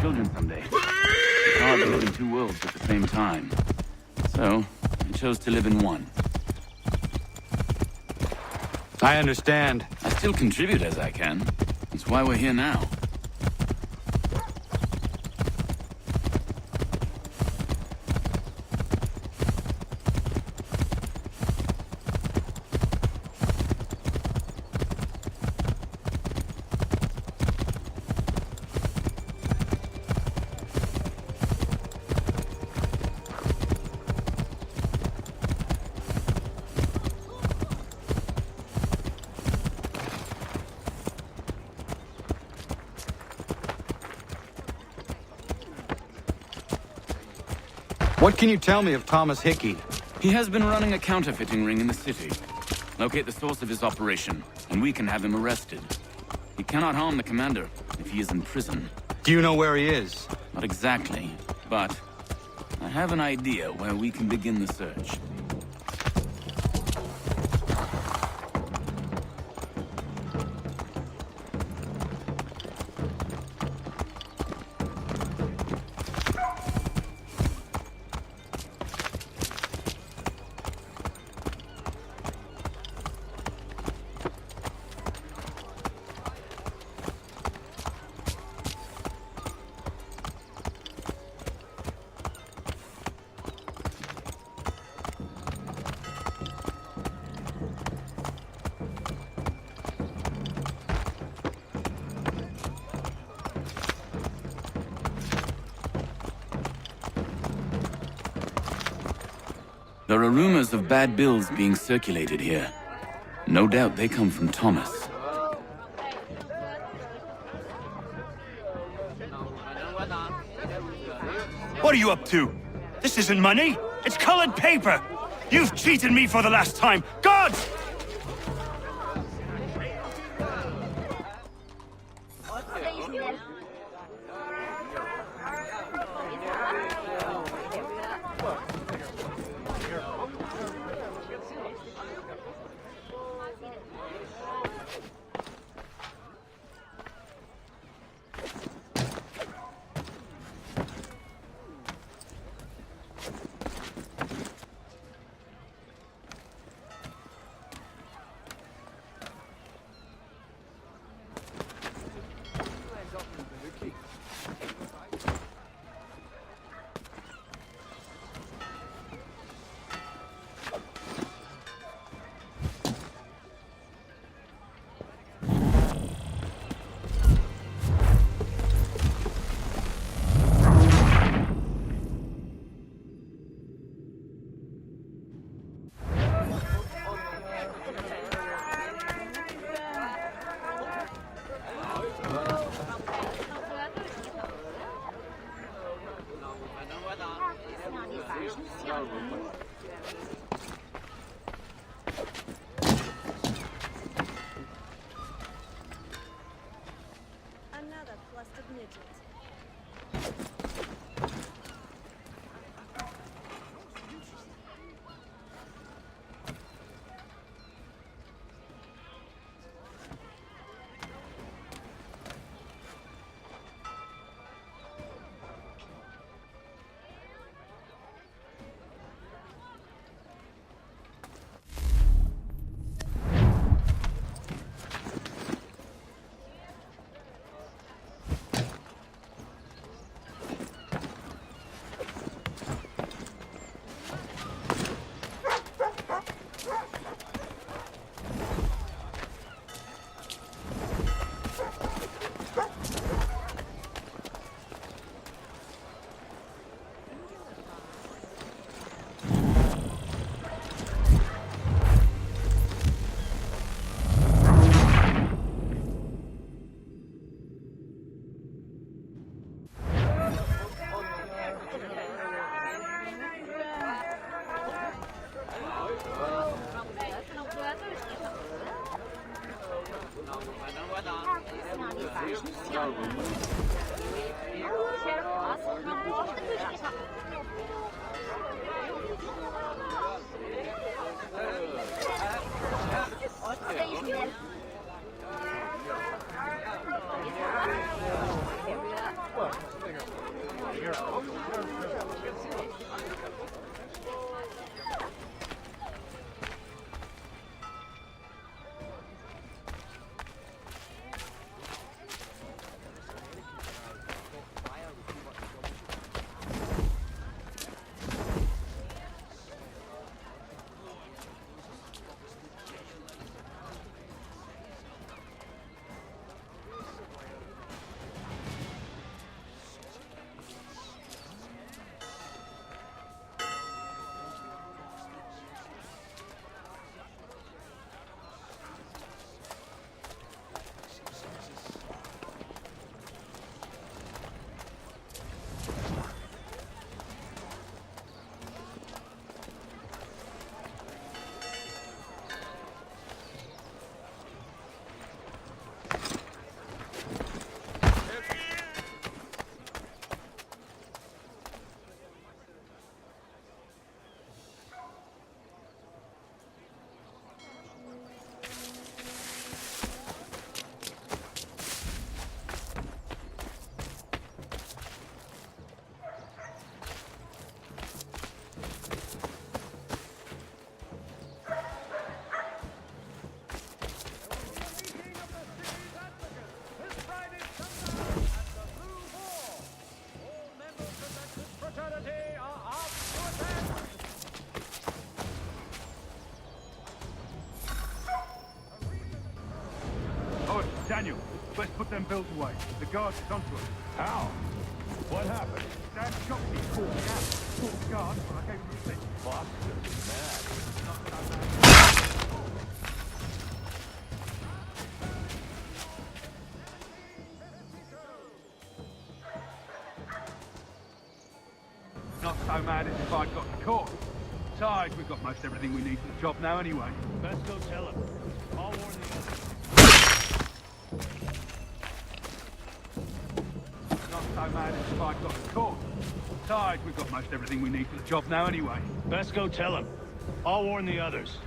children someday. It's hard to live in two worlds at the same time. So, I chose to live in one. I understand. I still contribute as I can. That's why we're here now. What can you tell me of Thomas Hickey? He has been running a counterfeiting ring in the city. Locate the source of his operation, and we can have him arrested. He cannot harm the commander if he is in prison. Do you know where he is? Not exactly, but I have an idea where we can begin the search. There are rumors of bad bills being circulated here. No doubt they come from Thomas. What are you up to? This isn't money. It's colored paper. You've cheated me for the last time. Gods! Another flustered midget. Daniel, let's put them bills away. The guards is onto us. How? What happened? Dan shot me, caught me out. Caught the guards, but I gave him a stick. Not so mad as if I'd gotten caught. Besides, we've got most everything we need for the job now anyway. Best go tell him. I'll warn the others. Not so mad as if I'd gotten caught. Besides, we've got most everything we need for the job now anyway. Best go tell him. I'll warn the others.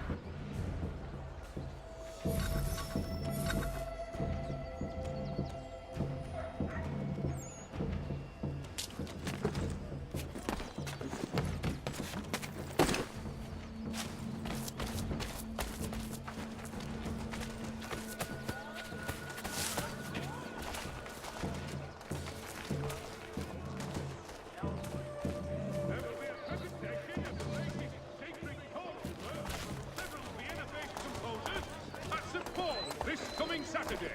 Saturday.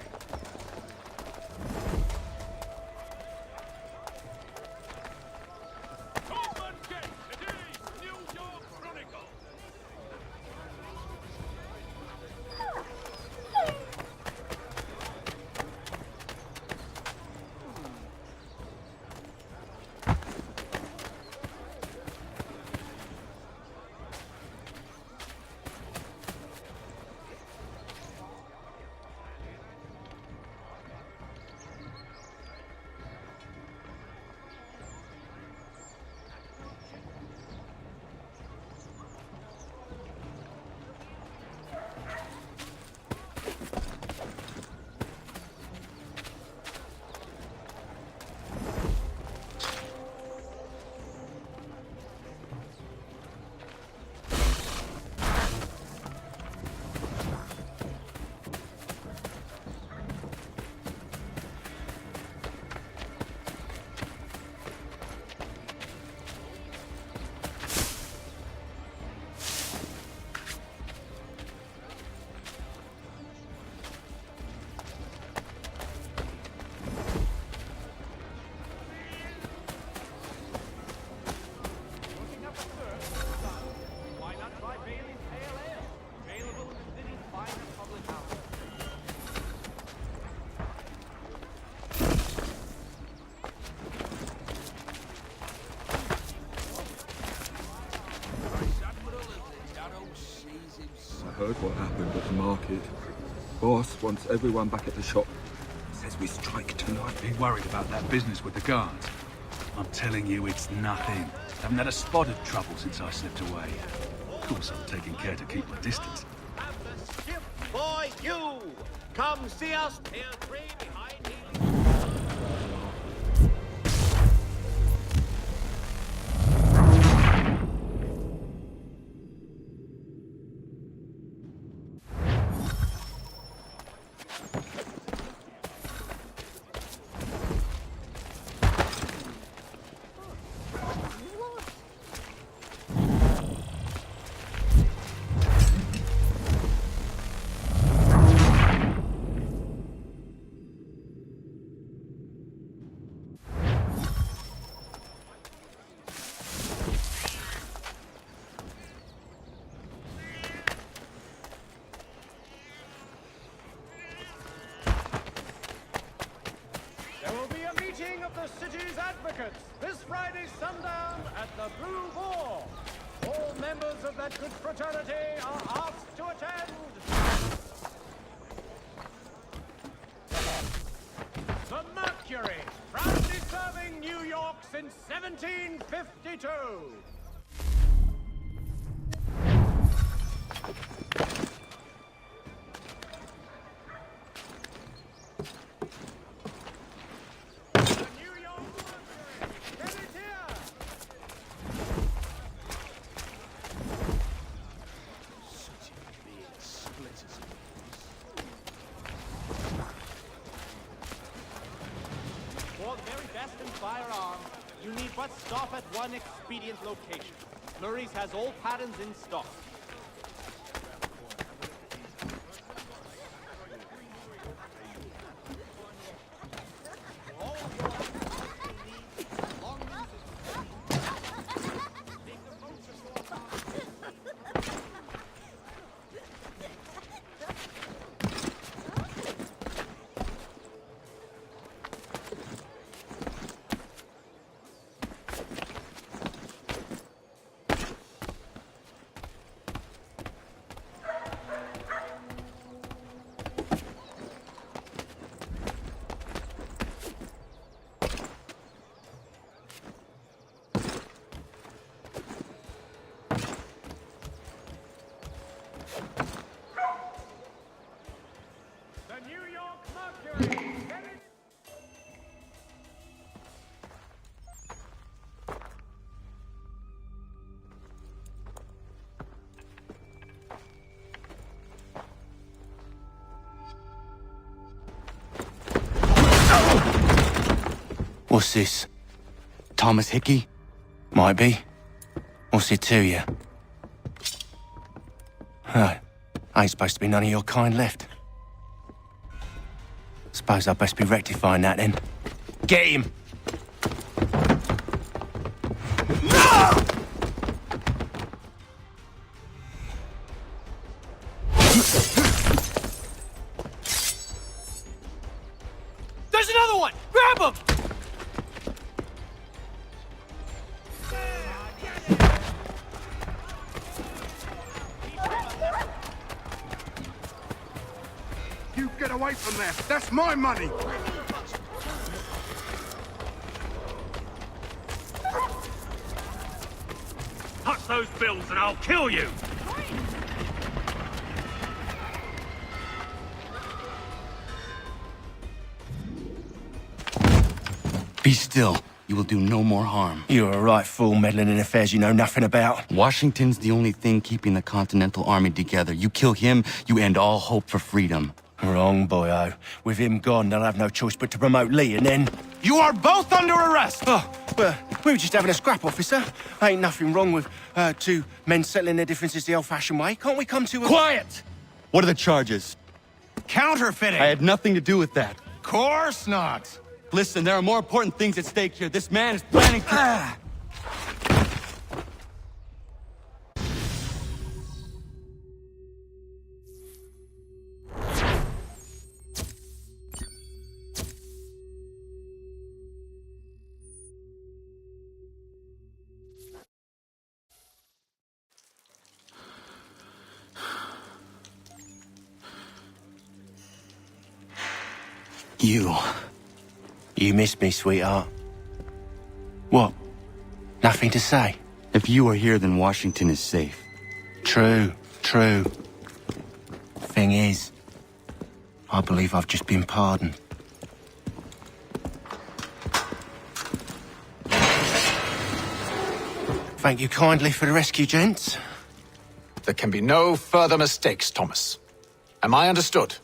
Heard what happened at the market. Boss wants everyone back at the shop. Says we strike tonight. Be worried about that business with the guards. I'm telling you, it's nothing. Haven't had a spot of trouble since I slipped away. Of course, I'm taking care to keep my distance. Have the ship for you! Come see us, Pier 3 behind you. the city's advocates this Friday sundown at the Blue Boar. All members of that good fraternity are asked to attend. The Mercury, proudly serving New York since 1752. For the very best in firearms, you need but stop at one expedient location. Murray's has all patterns in stock. What's this? Thomas Hickey? Might be. What's it to you? Right. Ain't supposed to be none of your kind left. Suppose I'd best be rectifying that then. Get him! There's another one! Grab him! You get away from there! That's my money! Touch those bills and I'll kill you! Be still. You will do no more harm. You're a right fool meddling in affairs you know nothing about. Washington's the only thing keeping the Continental Army together. You kill him, you end all hope for freedom. Wrong, boyo. With him gone, they'll have no choice but to promote Lee, and then... You are both under arrest! Oh, well, we were just having a scrap, officer. Ain't nothing wrong with two men settling their differences the old-fashioned way. Can't we come to a... Quiet! What are the charges? Counterfeiting! I had nothing to do with that. Course not! Listen, there are more important things at stake here. This man is planning to... You missed me, sweetheart. What? Nothing to say? If you are here, then Washington is safe. True. Thing is, I believe I've just been pardoned. Thank you kindly for the rescue, gents. There can be no further mistakes, Thomas. Am I understood?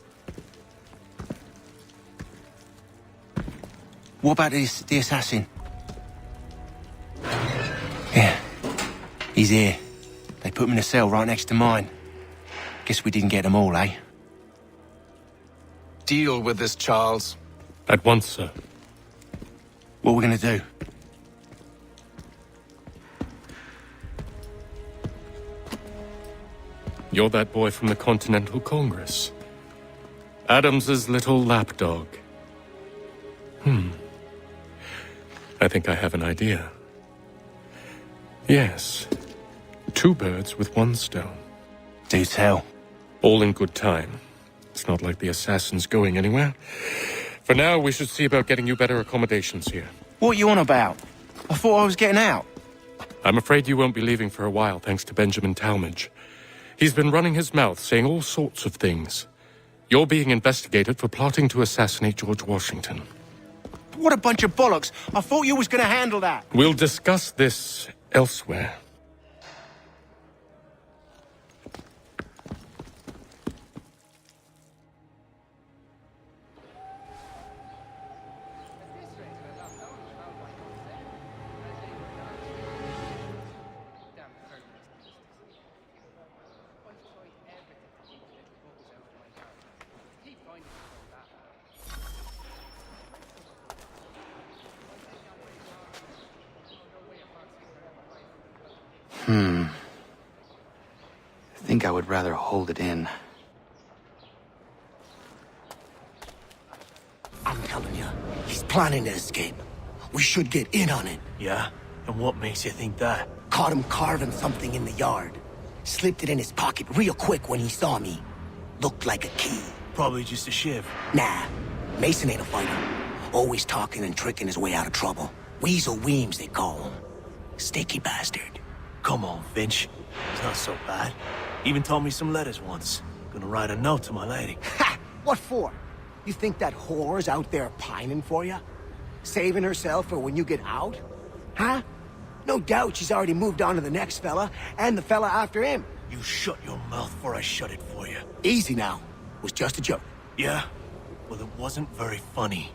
What about the assassin? Yeah, he's here. They put him in a cell right next to mine. Guess we didn't get them all, eh? Deal with this, Charles. At once, sir. What are we gonna do? You're that boy from the Continental Congress. Adams's little lapdog. I think I have an idea. Yes. 2 birds with 1 stone. Do tell. All in good time. It's not like the assassin's going anywhere. For now, we should see about getting you better accommodations here. What you on about? I thought I was getting out. I'm afraid you won't be leaving for a while, thanks to Benjamin Talmadge. He's been running his mouth, saying all sorts of things. You're being investigated for plotting to assassinate George Washington. What a bunch of bollocks. I thought you was gonna handle that. We'll discuss this elsewhere. I think I would rather hold it in. I'm telling you, he's planning to escape. We should get in on it. Yeah? And what makes you think that? Caught him carving something in the yard. Slipped it in his pocket real quick when he saw me. Looked like a key. Probably just a shiv. Nah, Mason ain't a fighter. Always talking and tricking his way out of trouble. Weasel Weems, they call him. Sticky bastard. Come on, Finch. It's not so bad. Even told me some letters once. Gonna write a note to my lady. Ha! What for? You think that whore's out there pining for you? Saving herself for when you get out? Huh? No doubt she's already moved on to the next fella, and the fella after him. You shut your mouth before I shut it for you. Easy now. Was just a joke. Yeah? Well, it wasn't very funny.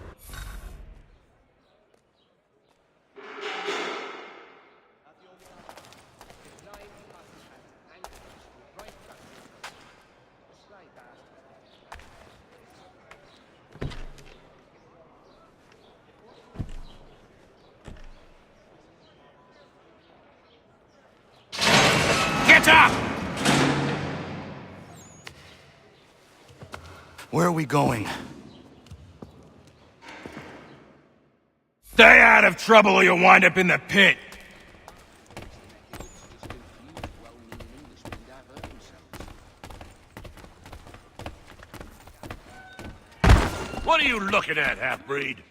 Get up! Where are we going? Stay out of trouble or you'll wind up in the pit. What are you looking at, half-breed?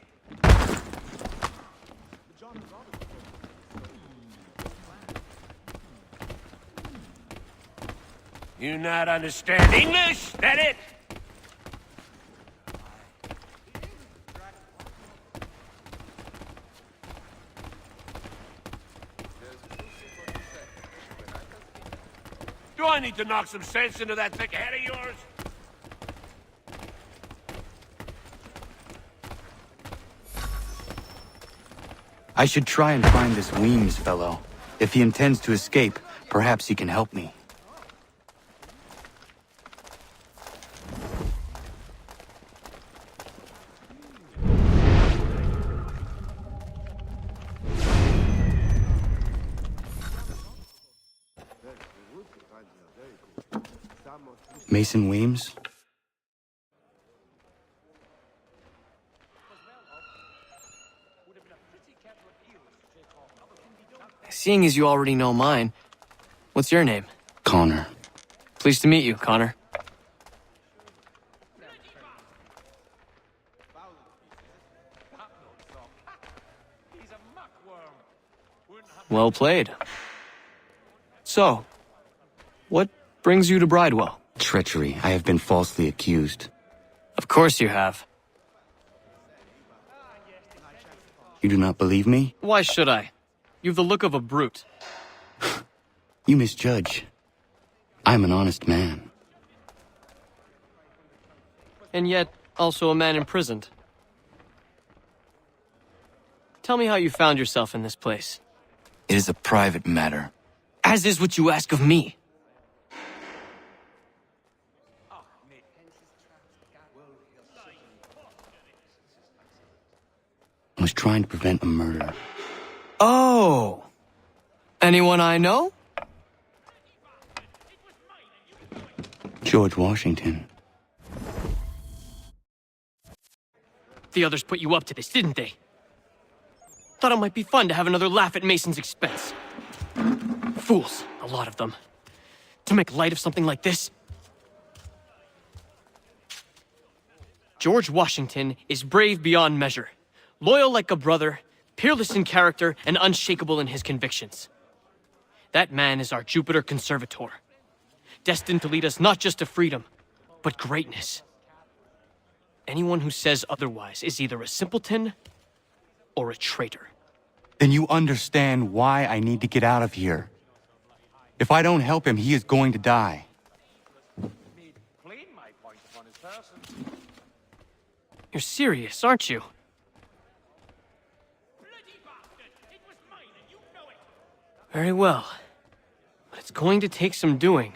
You not understand English? That it? Do I need to knock some sense into that thick head of yours? I should try and find this Weems fellow. If he intends to escape, perhaps he can help me. Mason Weems? Seeing as you already know mine, what's your name? Connor. Pleased to meet you, Connor. Well played. So, what brings you to Bridewell? Treachery. I have been falsely accused. Of course you have. You do not believe me? Why should I? You've the look of a brute. You misjudge. I'm an honest man. And yet, also a man imprisoned. Tell me how you found yourself in this place. It is a private matter. As is what you ask of me. I was trying to prevent a murder. Oh! Anyone I know? George Washington. The others put you up to this, didn't they? Thought it might be fun to have another laugh at Mason's expense. Fools, a lot of them. To make light of something like this. George Washington is brave beyond measure, loyal like a brother, peerless in character, and unshakable in his convictions. That man is our Jupiter Conservator, destined to lead us not just to freedom, but greatness. Anyone who says otherwise is either a simpleton or a traitor. Then you understand why I need to get out of here. If I don't help him, he is going to die. You're serious, aren't you? Very well. But it's going to take some doing.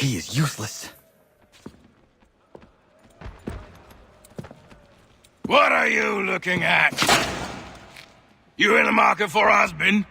He is useless. What are you looking at? You in the market for a husband?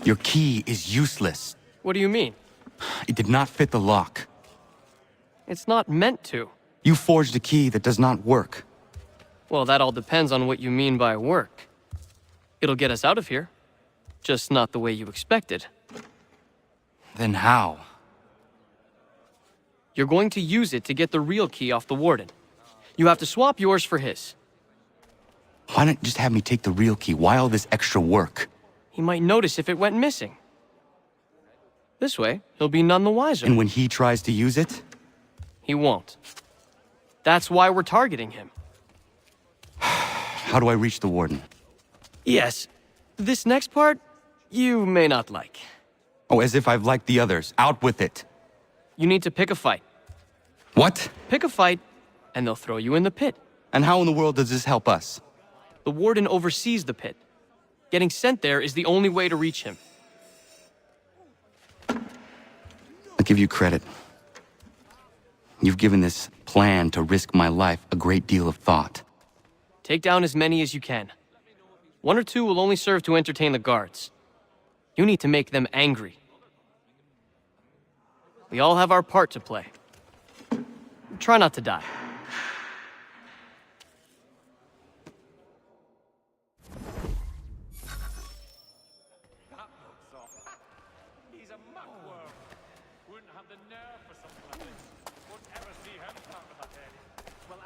Your key is useless. What do you mean? It did not fit the lock. It's not meant to. You forged a key that does not work. Well, that all depends on what you mean by work. It'll get us out of here. Just not the way you expected. Then how? You're going to use it to get the real key off the warden. You have to swap yours for his. Why not just have me take the real key? Why all this extra work? He might notice if it went missing. This way, he'll be none the wiser. And when he tries to use it? He won't. That's why we're targeting him. How do I reach the warden? Yes. This next part, you may not like. Oh, as if I've liked the others. Out with it. You need to pick a fight. What? Pick a fight, and they'll throw you in the pit. And how in the world does this help us? The warden oversees the pit. Getting sent there is the only way to reach him. I'll give you credit. You've given this plan to risk my life a great deal of thought. Take down as many as you can. 1 or 2 will only serve to entertain the guards. You need to make them angry. We all have our part to play. Try not to die. He's a muckworm. Wouldn't have the nerve for something like this. Won't ever see him come with that head. Well,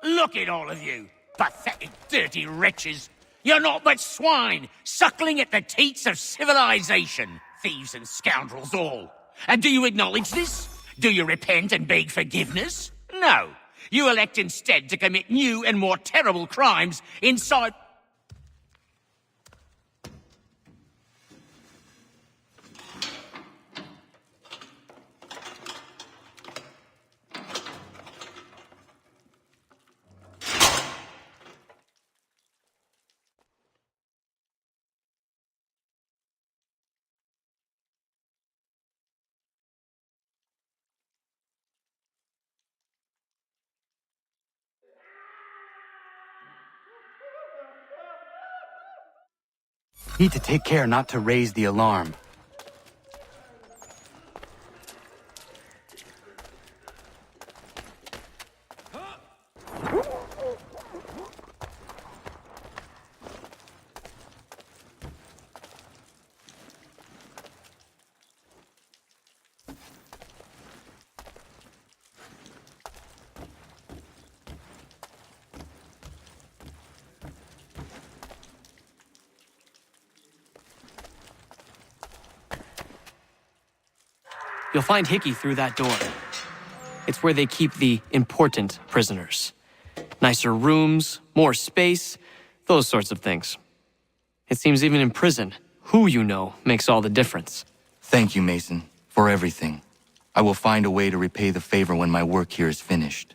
Look at all of you. Pathetic, dirty wretches. You're not but swine, suckling at the teats of civilization. Thieves and scoundrels all. And do you acknowledge this? Do you repent and beg forgiveness? No. You elect instead to commit new and more terrible crimes inside... Need to take care not to raise the alarm. You'll find Hickey through that door. It's where they keep the important prisoners. Nicer rooms, more space, those sorts of things. It seems even in prison, who you know makes all the difference. Thank you, Mason, for everything. I will find a way to repay the favor when my work here is finished.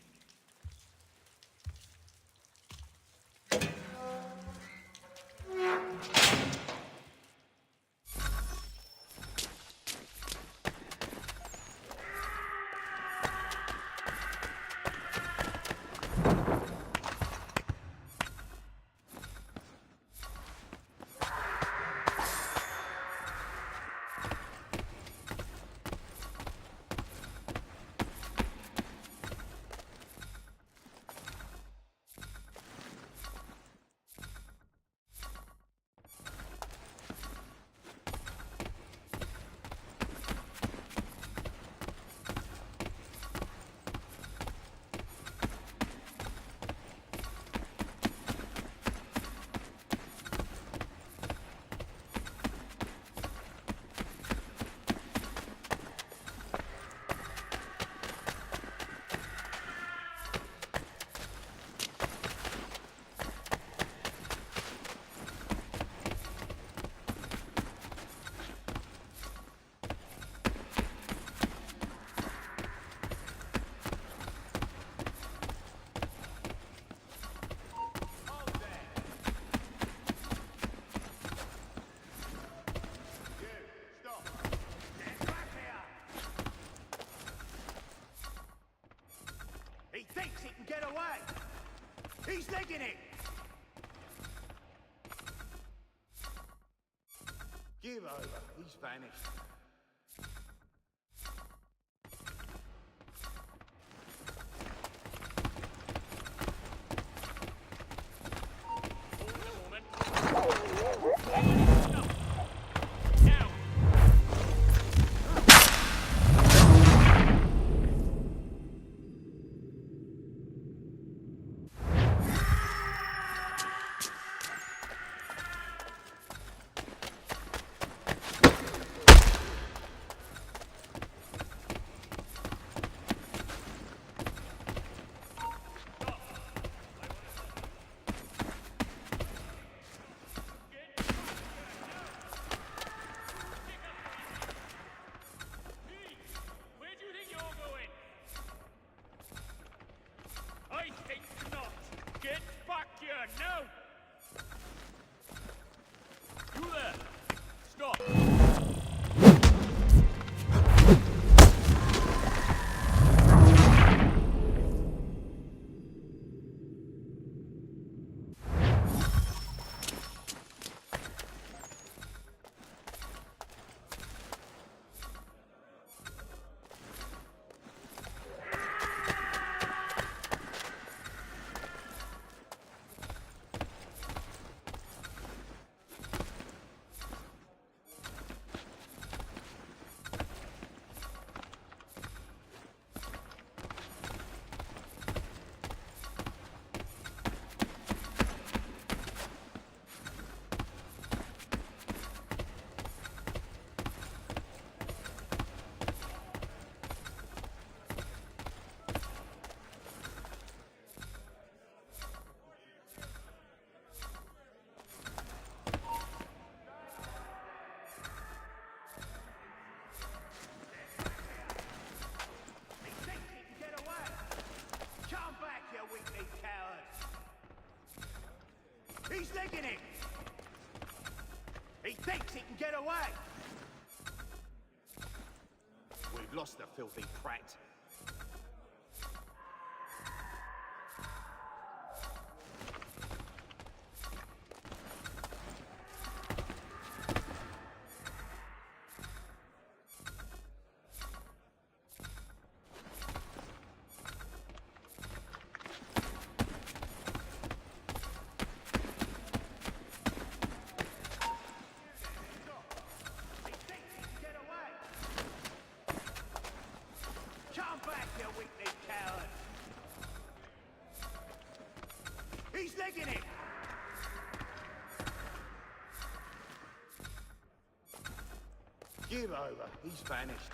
Thinks he can get away. He's legging it. Give over. He's vanished. he can get away! We've lost the filthy prat. Come back, you weakling coward! He's licking it! Give over. He's vanished.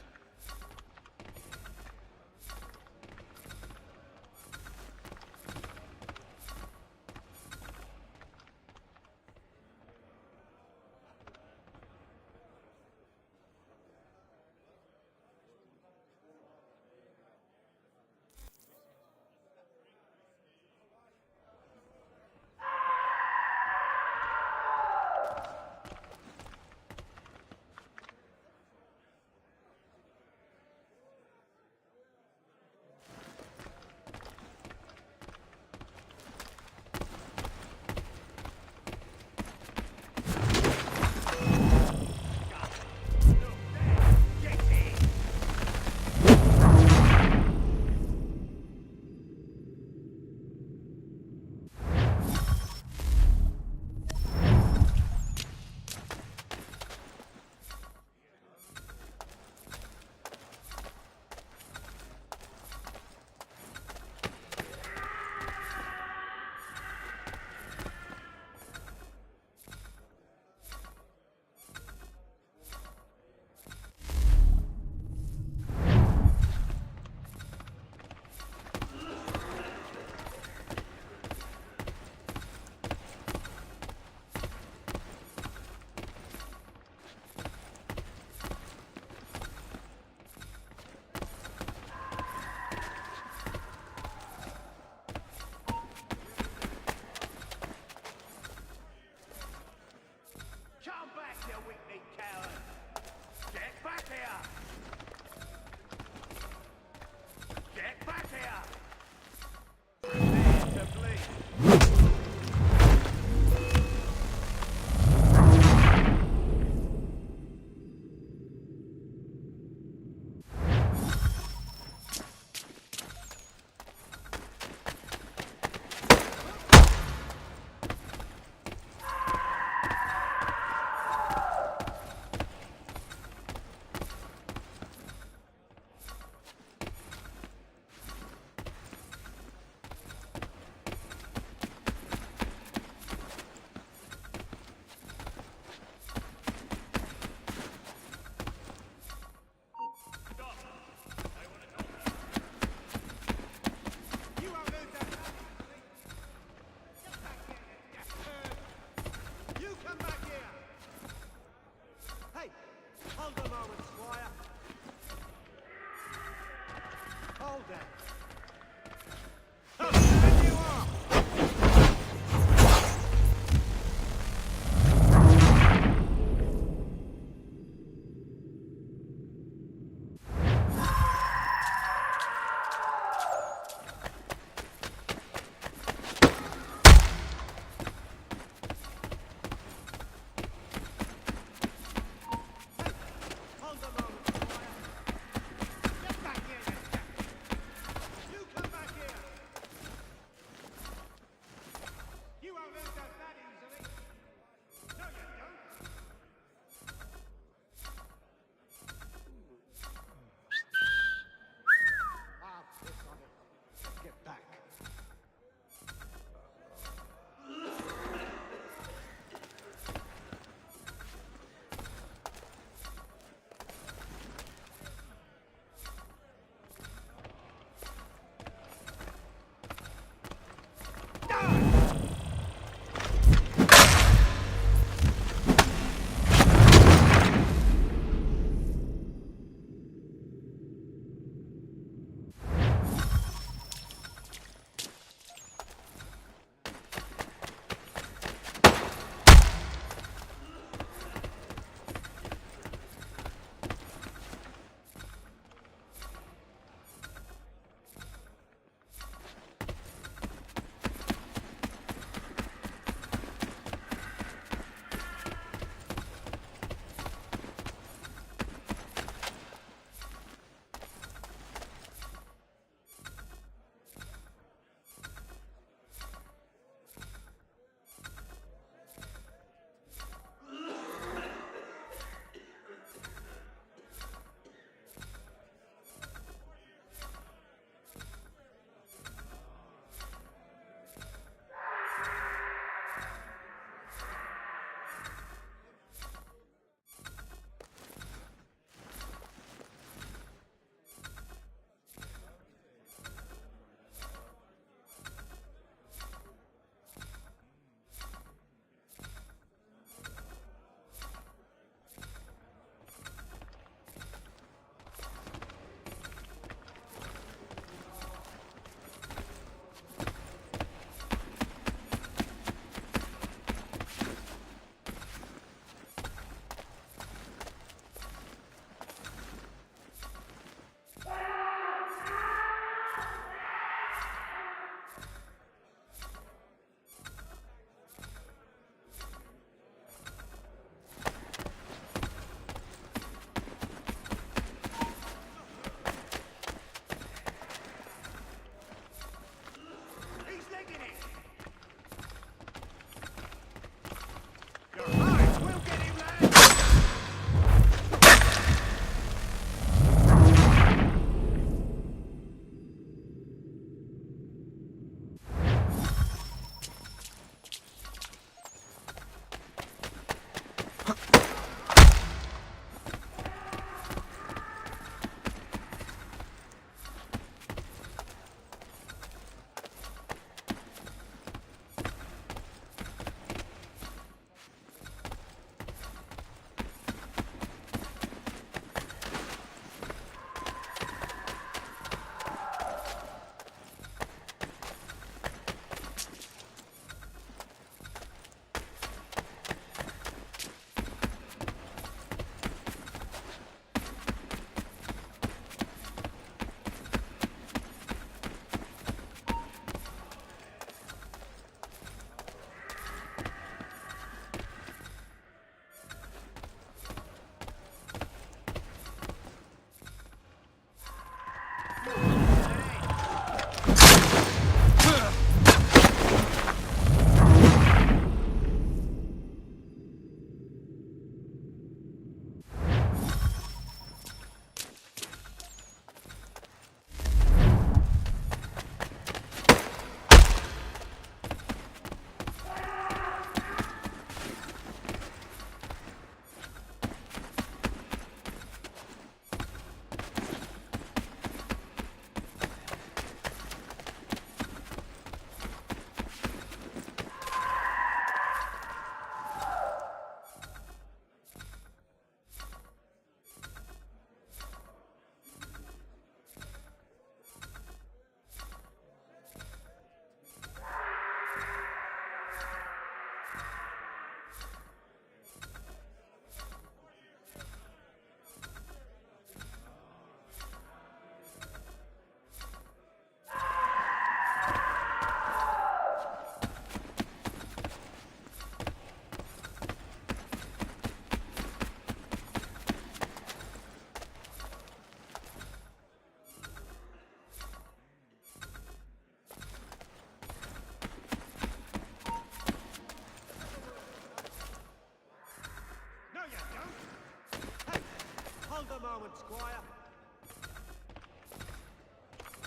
Squire.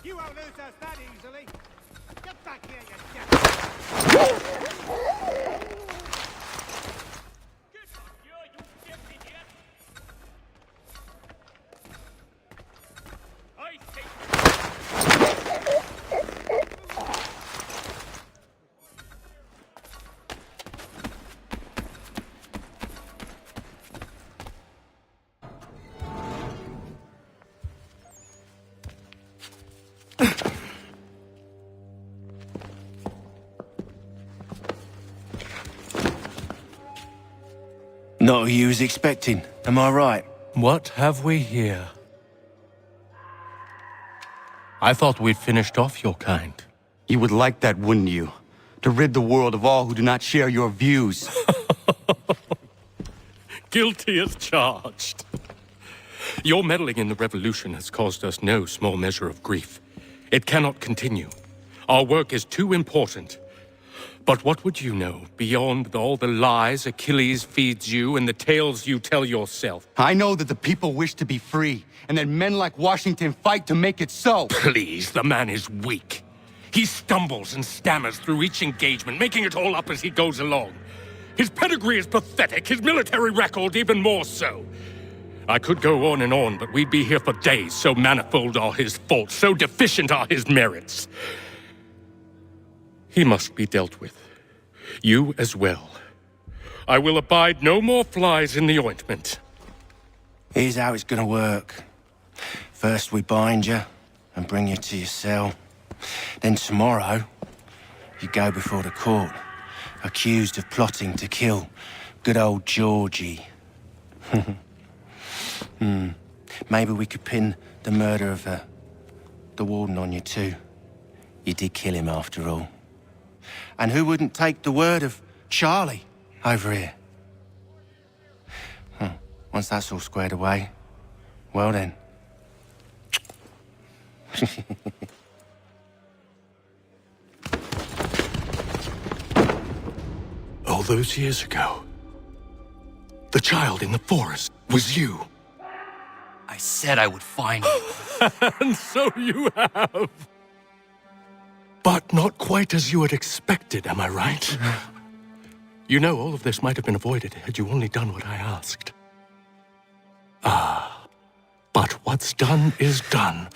You won't lose us that easily. Get back here, you Not who you was expecting, am I right? What have we here? I thought we'd finished off your kind. You would like that, wouldn't you? To rid the world of all who do not share your views. Guilty as charged. Your meddling in the revolution has caused us no small measure of grief. It cannot continue. Our work is too important. But what would you know beyond all the lies Achilles feeds you and the tales you tell yourself? I know that the people wish to be free, and that men like Washington fight to make it so. Please, the man is weak. He stumbles and stammers through each engagement, making it all up as he goes along. His pedigree is pathetic, his military record even more so. I could go on, but we'd be here for days, so manifold are his faults, so deficient are his merits. He must be dealt with. You as well. I will abide no more flies in the ointment. Here's how it's gonna work. First we bind you and bring you to your cell. Then tomorrow, you go before the court, accused of plotting to kill good old Georgie. Maybe we could pin the murder of the warden on you too. You did kill him after all. And who wouldn't take the word of Charlie over here? Once that's all squared away, well then. All those years ago, the child in the forest was you. I said I would find you. And so you have. But not quite as you had expected, am I right? You know, all of this might have been avoided had you only done what I asked. But what's done is done.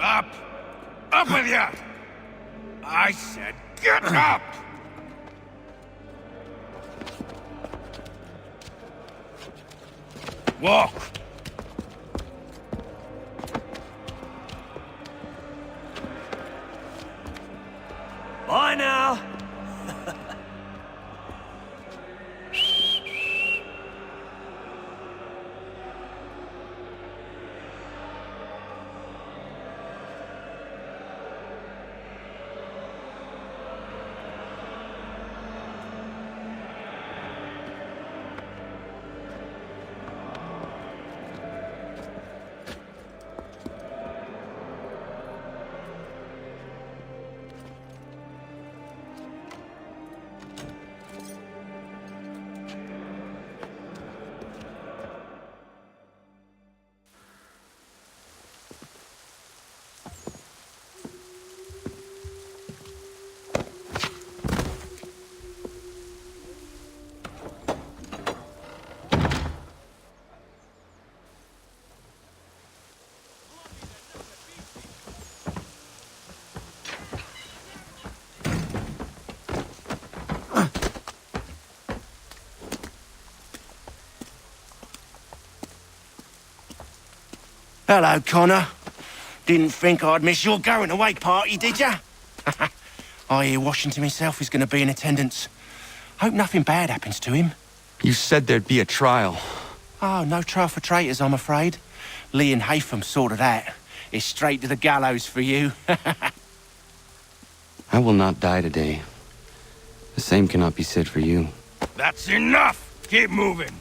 Up! Up with you! I said get up! Walk! Bye now! Hello, Connor. Didn't think I'd miss your going away party, did ya? I hear Washington himself is going to be in attendance. Hope nothing bad happens to him. You said there'd be a trial. Oh, no trial for traitors, I'm afraid. Lee and Haytham sorted that. It's straight to the gallows for you. I will not die today. The same cannot be said for you. That's enough! Keep moving!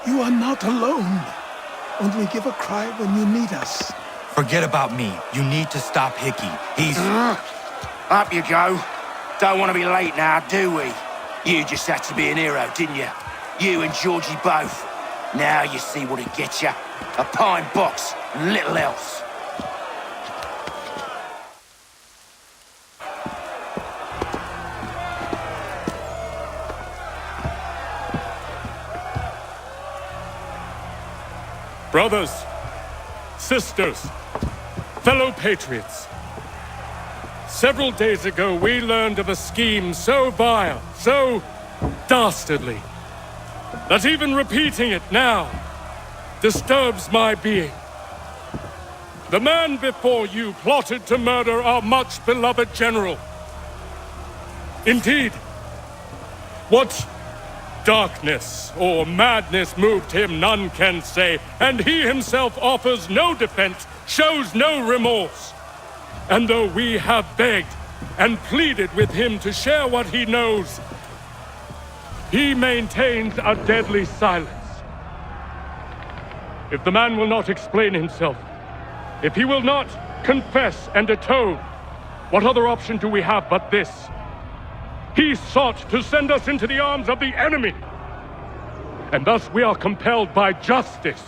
You are not alone. Only give a cry when you need us. Forget about me. You need to stop Hickey. He's... Up you go. Don't want to be late now, do we? You just had to be an hero, didn't you? You and Georgie both. Now you see what it gets you. A pine box and little else. Brothers, sisters, fellow patriots. Several days ago, we learned of a scheme so vile, so dastardly, that even repeating it now disturbs my being. The man before you plotted to murder our much-beloved general. Indeed, what darkness or madness moved him, none can say, and he himself offers no defense, shows no remorse. And though we have begged and pleaded with him to share what he knows, he maintains a deadly silence. If the man will not explain himself, if he will not confess and atone, what other option do we have but this? He sought to send us into the arms of the enemy. And thus we are compelled by justice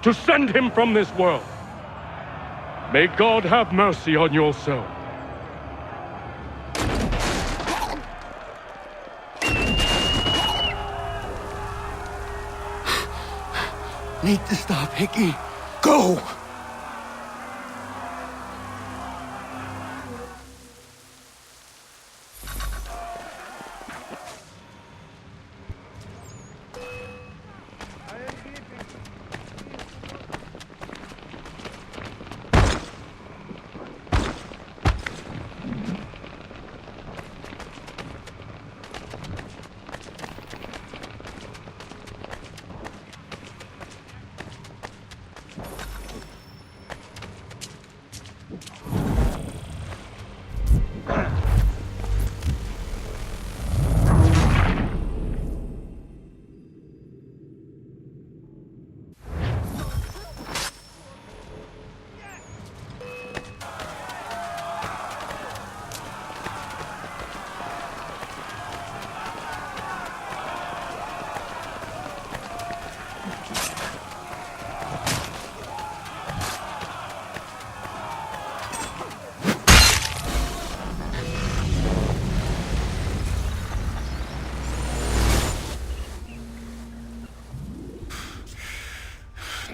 to send him from this world. May God have mercy on your soul. Need to stop Hickey. Go!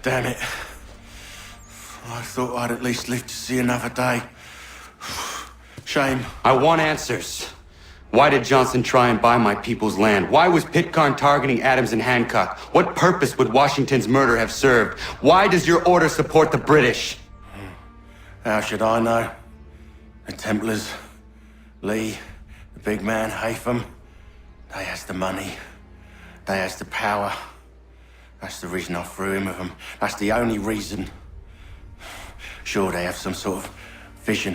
Damn it. I thought I'd at least live to see another day. Shame. I want answers. Why did Johnson try and buy my people's land? Why was Pitcairn targeting Adams and Hancock? What purpose would Washington's murder have served? Why does your order support the British? How should I know? The Templars, Lee, the big man, Haytham, they has the money. They has the power. That's the reason I threw in with them. That's the only reason. Sure, they have some sort of vision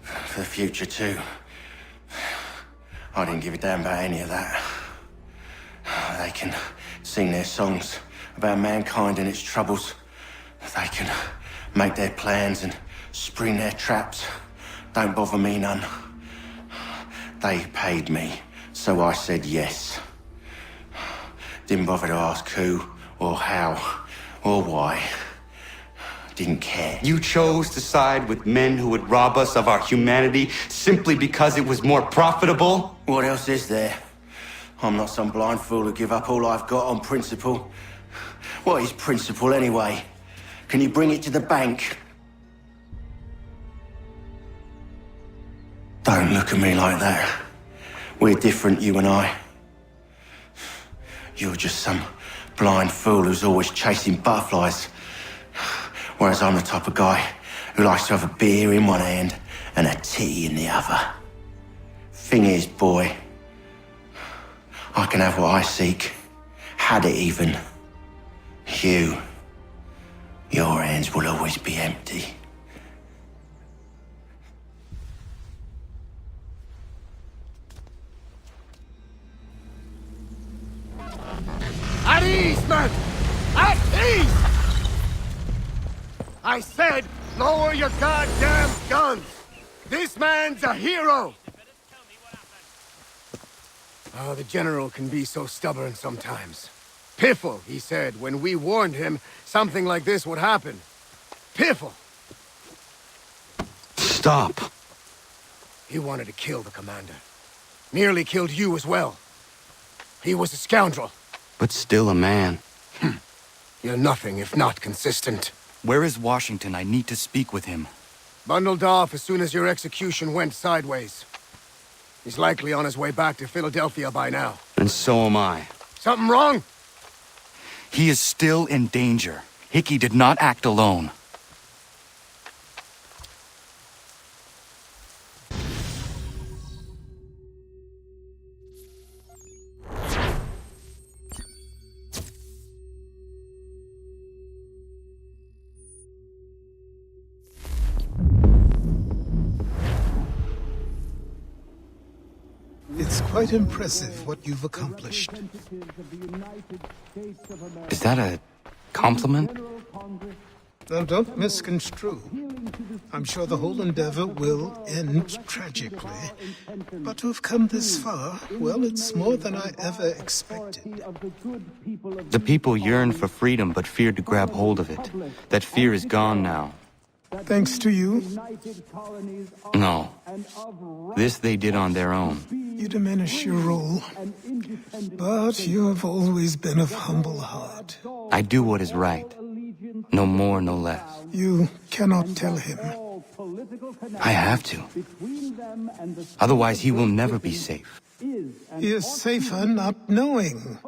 for the future too. I didn't give a damn about any of that. They can sing their songs about mankind and its troubles. They can make their plans and spring their traps. Don't bother me none. They paid me, so I said yes. Didn't bother to ask who, or how, or why. Didn't care. You chose to side with men who would rob us of our humanity simply because it was more profitable? What else is there? I'm not some blind fool who give up all I've got on principle. What is principle anyway? Can you bring it to the bank? Don't look at me like that. We're different, you and I. You're just some blind fool who's always chasing butterflies. Whereas I'm the type of guy who likes to have a beer in one hand and a tea in the other. Thing is, boy, I can have what I seek. Had it even. Your hands will always be empty. At ease, men! At ease! I said, lower your goddamn guns! This man's a hero! Oh, the General can be so stubborn sometimes. Piffle, he said, when we warned him something like this would happen. Piffle! Stop. He wanted to kill the commander. Nearly killed you as well. He was a scoundrel. But still a man. You're nothing if not consistent. Where is Washington? I need to speak with him. Bundled off as soon as your execution went sideways. He's likely on his way back to Philadelphia by now. And so am I. Something wrong? He is still in danger. Hickey did not act alone. It's quite impressive what you've accomplished. Is that a compliment? Now, don't misconstrue. I'm sure the whole endeavor will end tragically. But to have come this far, well, it's more than I ever expected. The people yearn for freedom but feared to grab hold of it. That fear is gone now. Thanks to you? No. This they did on their own. You diminish your role. But you have always been of humble heart. I do what is right. No more, no less. You cannot tell him. I have to. Otherwise, he will never be safe. He is safer not knowing.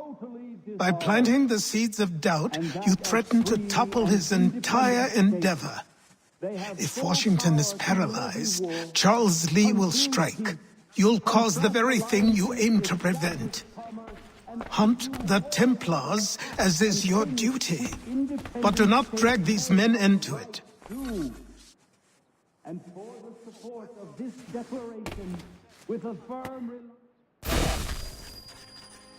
By planting the seeds of doubt, you threaten to topple his entire endeavor. If Washington is paralyzed, Charles Lee will strike. You'll cause the very thing you aim to prevent. Hunt the Templars, as is your duty. But do not drag these men into it. And for the support of this declaration, with a firm...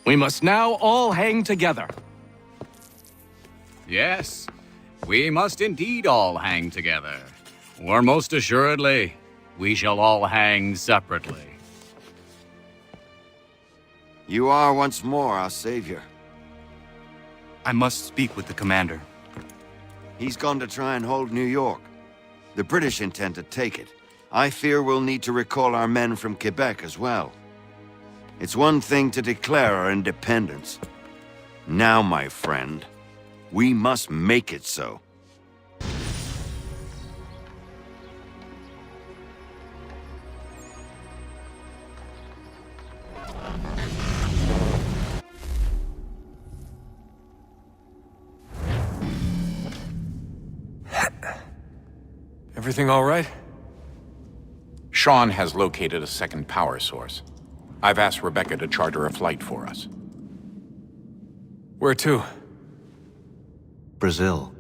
We must now all hang together. Yes, we must indeed all hang together. Or most assuredly, we shall all hang separately. You are once more our savior. I must speak with the commander. He's gone to try and hold New York. The British intend to take it. I fear we'll need to recall our men from Quebec as well. It's one thing to declare our independence. Now, my friend, we must make it so. Everything all right? Sean has located a second power source. I've asked Rebecca to charter a flight for us. Where to? Brazil.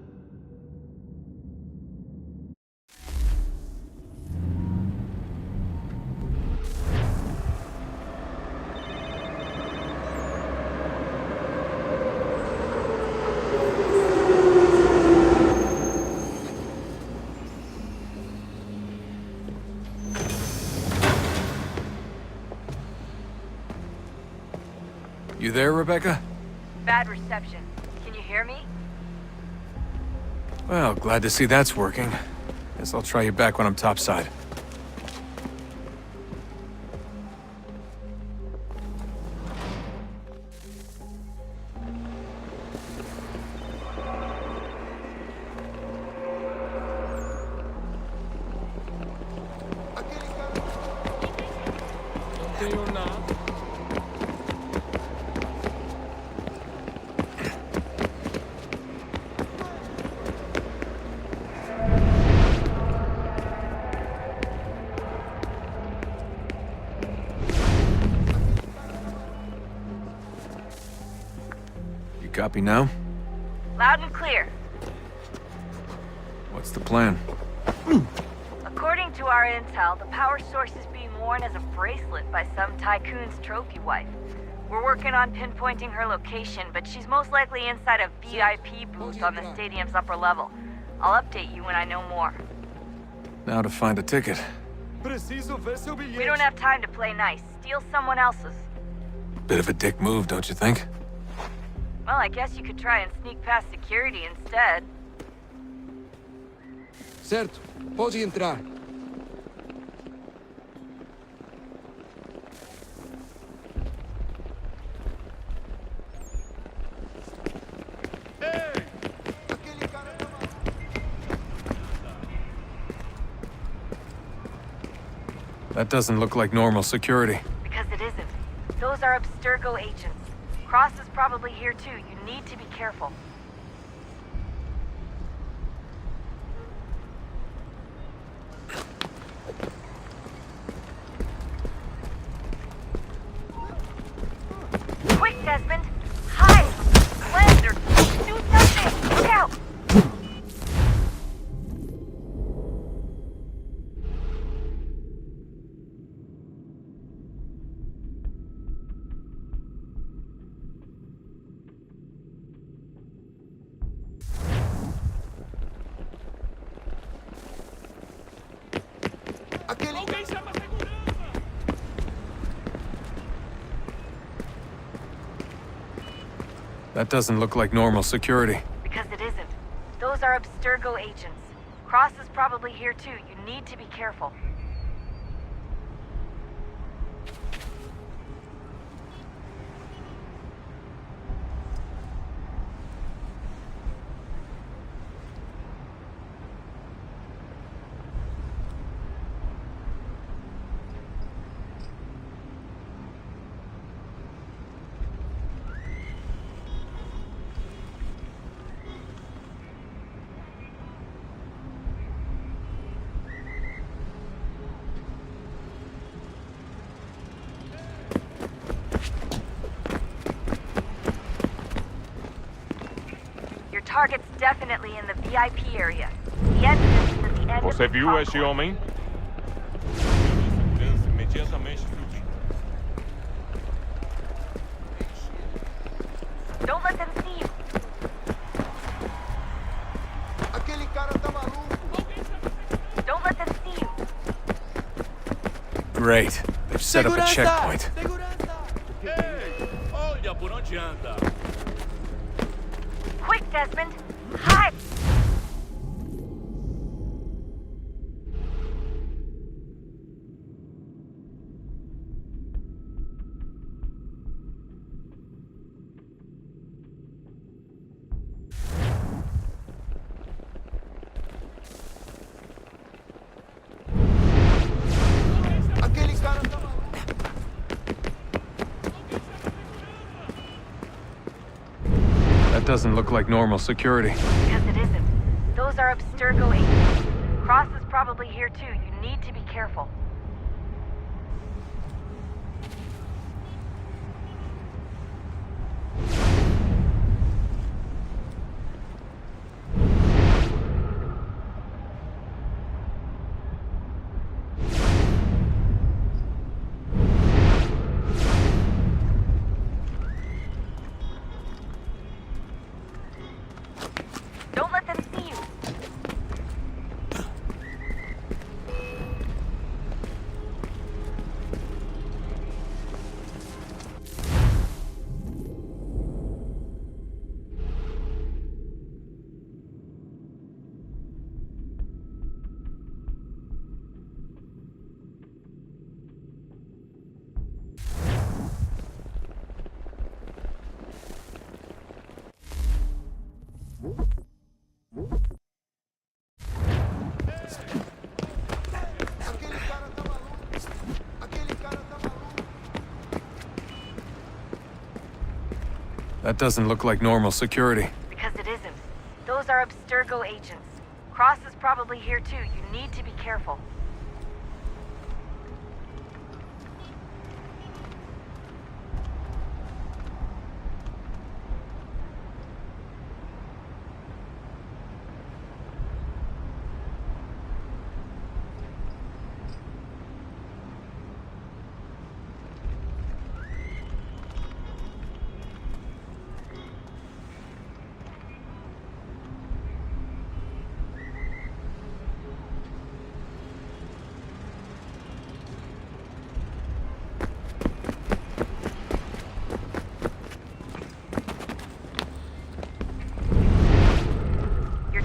You there, Rebecca? Bad reception. Can you hear me? Well, glad to see that's working. Guess I'll try you back when I'm topside. Copy now? Loud and clear. What's the plan? According to our intel, the power source is being worn as a bracelet by some tycoon's trophy wife. We're working on pinpointing her location, but she's most likely inside a VIP booth on the stadium's upper level. I'll update you when I know more. Now to find a ticket. We don't have time to play nice. Steal someone else's. Bit of a dick move, don't you think? Well, I guess you could try and sneak past security instead. Certo, pode entrar. That doesn't look like normal security. Because it isn't. Those are Abstergo agents. Cross is probably here too. You need to be careful. Quick, Desmond! Hide! Blend or do something! Look out! That doesn't look like normal security. Because it isn't. Those are Abstergo agents. Cross is probably here too. You need to be careful. Target's definitely in the VIP area. The entrance is at the end Você of the viu esse homem? Don't let them see you. Don't let them see you. Great. They've set up a checkpoint. Olha por onde anda. Quick, Desmond! Hide! That doesn't look like normal security. Because it isn't. Those are Abstergo agents. Cross is probably here too. You need to be careful. Don't let them see you. That doesn't look like normal security. Because it isn't. Those are Abstergo agents. Cross is probably here too. You need to be careful.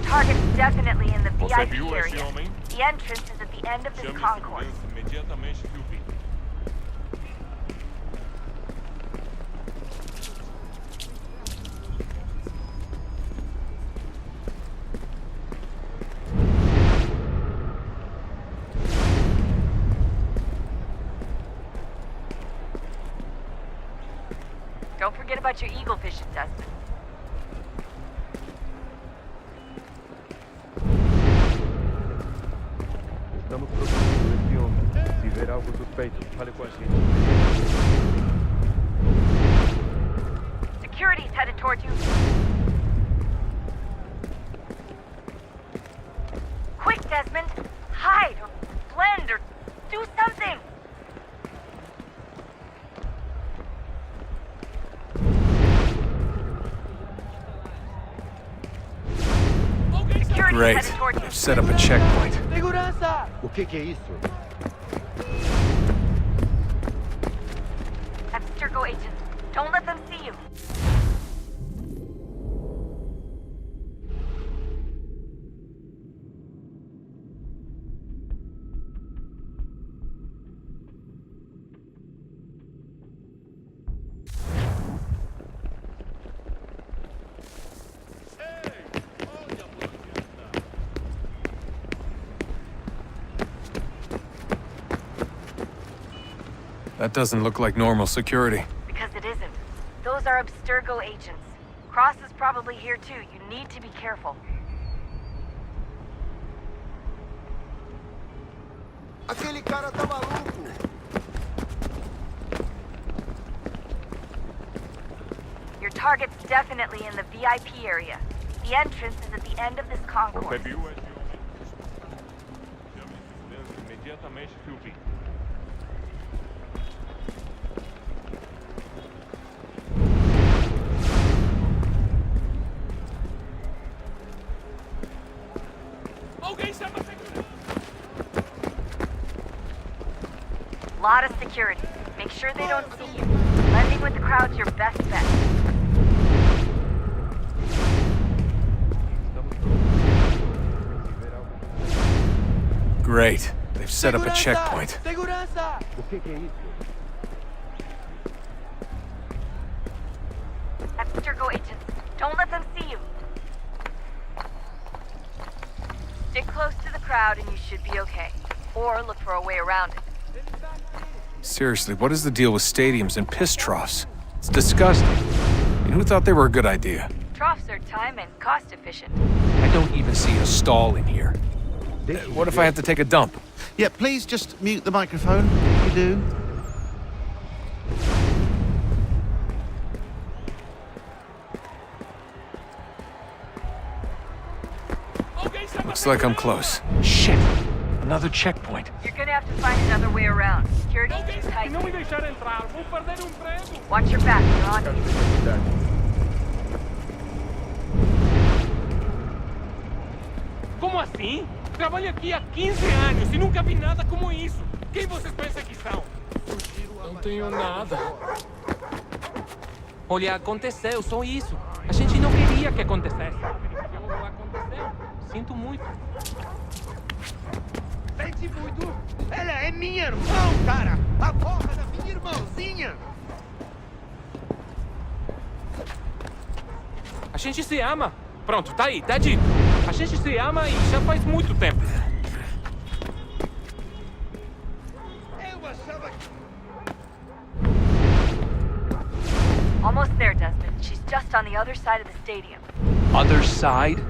Target's definitely in the VIP area. The entrance is at the end of this concourse. Don't forget about your eagle vision, Desmond. Estamos procurando este homem. Se ver algo suspeito, fale com a gente. Security's headed toward you. Quick, Desmond! Hide, or blend, or do something! Great. They've set up a checkpoint. O que é isso? Abstergo agents. Don't let them see you. That doesn't look like normal security. Because it isn't. Those are Abstergo agents. Cross is probably here too. You need to be careful. Aquele cara tá maluco. Your target's definitely in the VIP area. The entrance is at the end of this concourse. Lot of security. Make sure they don't see you. Blending with the crowd's your best bet. Great. They've set up a checkpoint. Abstergo agents, don't let them see you. Stick close to the crowd and you should be okay. Or look for a way around it. Seriously, what is the deal with stadiums and piss troughs? It's disgusting. I mean, who thought they were a good idea? Troughs are time and cost efficient. I don't even see a stall in here. What if I have to take a dump? Yeah, please just mute the microphone, if you do. Looks like I'm close. Shit! Another checkpoint. You're gonna have to find another way around. Security's too tight. Watch your back, you're on you. Como assim? Trabalho aqui há 15 anos e nunca vi nada como isso. Quem vocês pensam que são? Não tenho nada. Olha, aconteceu só isso. A gente não queria que acontecesse. Aconteceu. Sinto muito. Sente muito? Ela é minha irmã, cara! A porra da minha irmãzinha! A gente se ama. Pronto, tá aí, tá dito. A gente se ama e já faz muito tempo. Eu achava que... Almost there, Desmond. She's just on the other side of the stadium. Other side?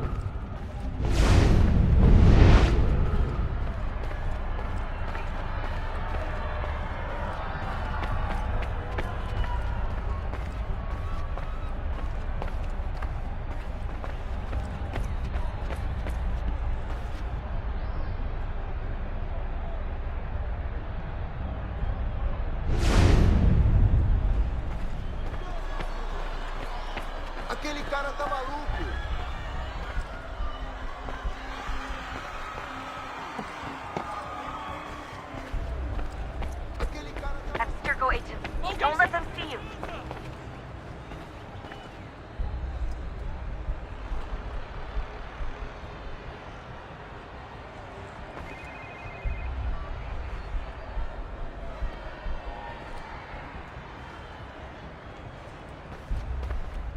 Aquele cara tá maluco. Abstergo agents, don't let them see you.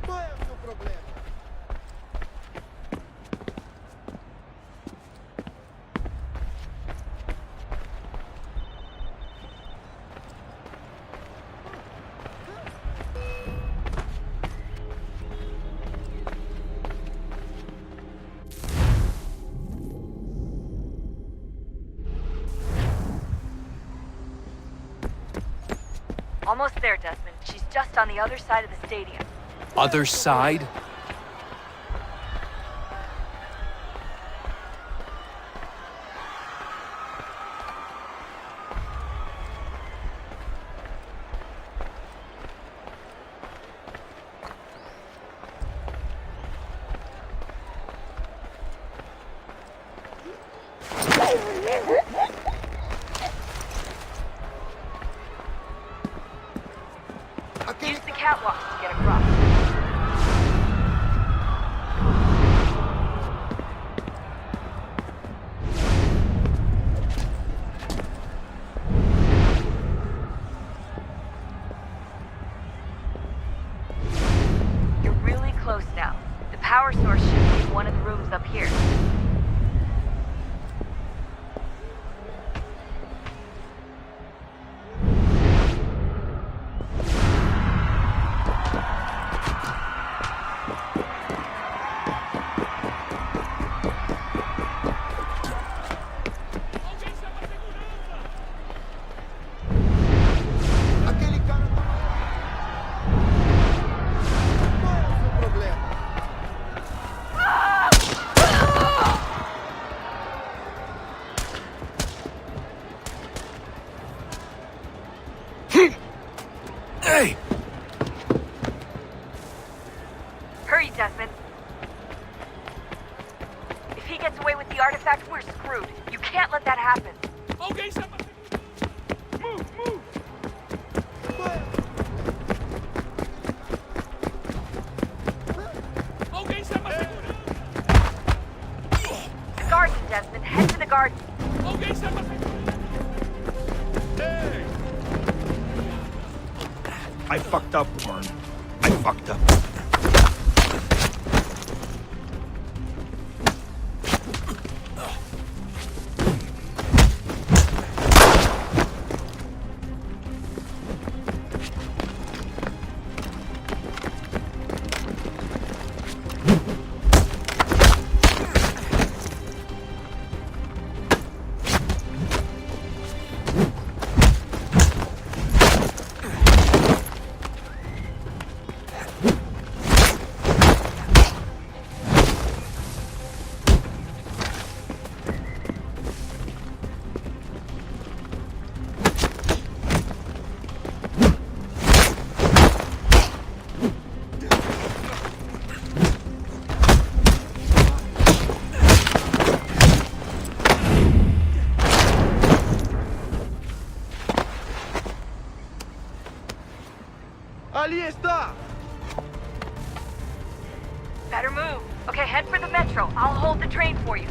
Qual é o seu problema? Almost there, Desmond. She's just on the other side of the stadium. Other side? Use the catwalks to get across. You're really close now. The power source should be in one of the rooms up here. Hey! Hurry, Desmond. If he gets away with the artifact, we're screwed. You can't let that happen. Okay, somebody. Move! Okay, somebody. The garden, Desmond. Head to the garden. Okay, somebody. Hey! I fucked up, Warren. I fucked up. Ali está! Better move. Okay, head for the metro. I'll hold the train for you.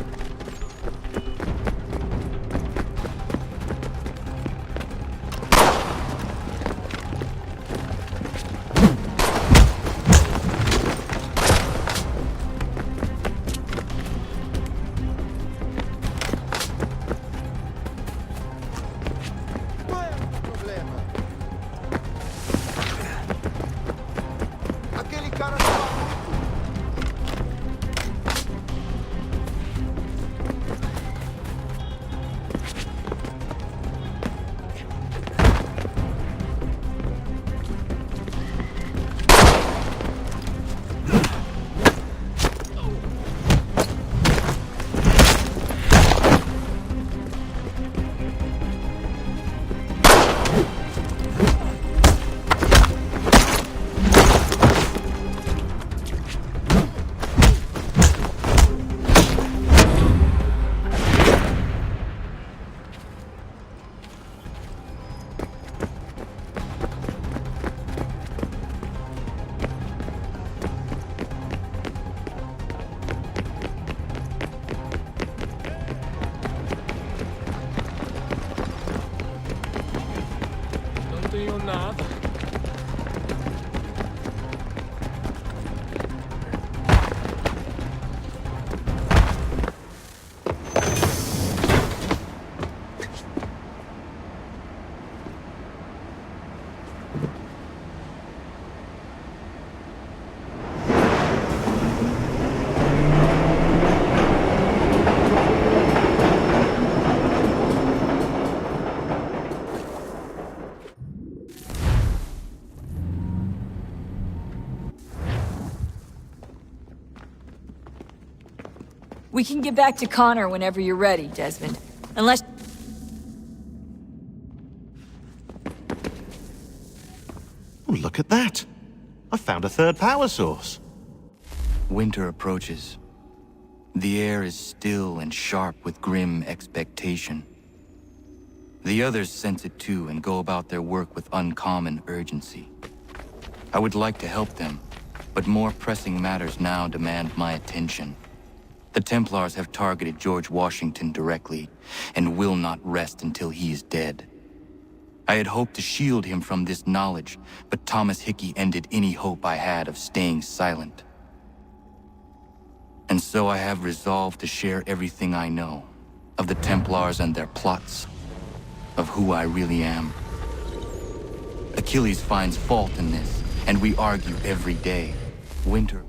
Qual é o problema? Aquele cara tá maluco. frío nada. We can get back to Connor whenever you're ready, Desmond. Unless... Oh, look at that! I found a third power source. Winter approaches. The air is still and sharp with grim expectation. The others sense it too and go about their work with uncommon urgency. I would like to help them, but more pressing matters now demand my attention. The Templars have targeted George Washington directly, and will not rest until he is dead. I had hoped to shield him from this knowledge, but Thomas Hickey ended any hope I had of staying silent. And so I have resolved to share everything I know, of the Templars and their plots, of who I really am. Achilles finds fault in this, and we argue every day. Winter...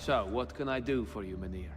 So, what can I do for you, Mynheer?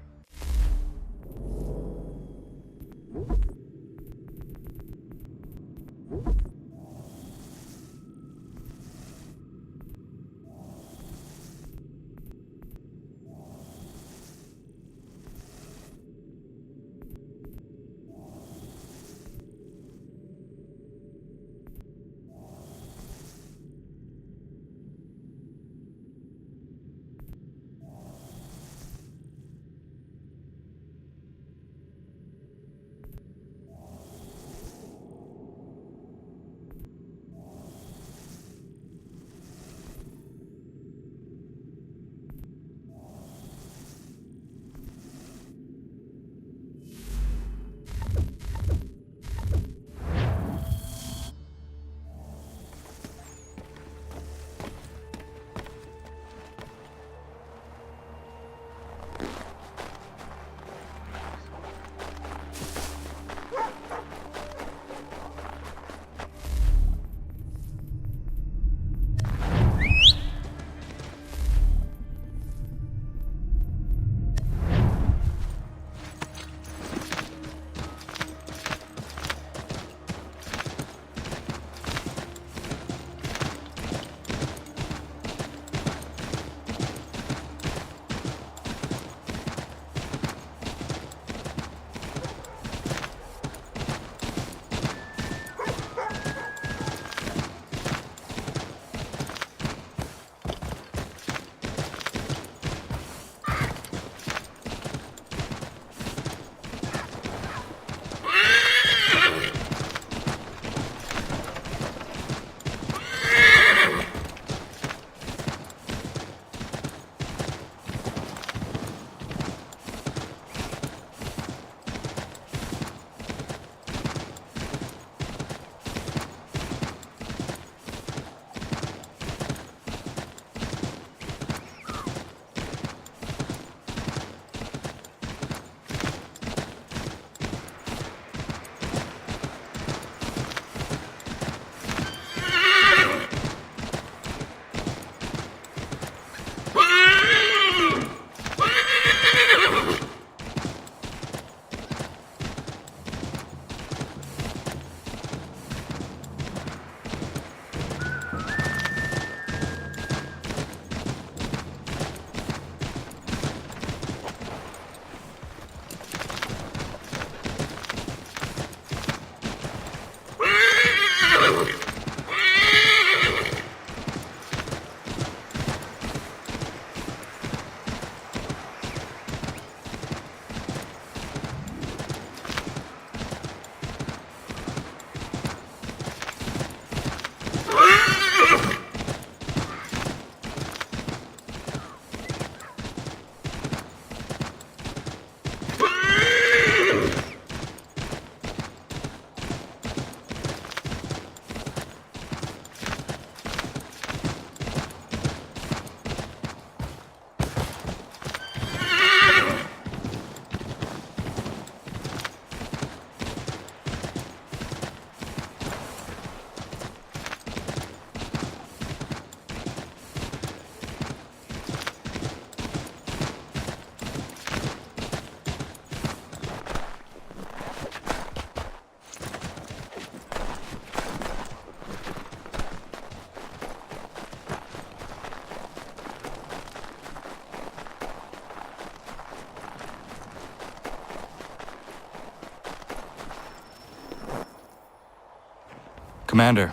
Commander.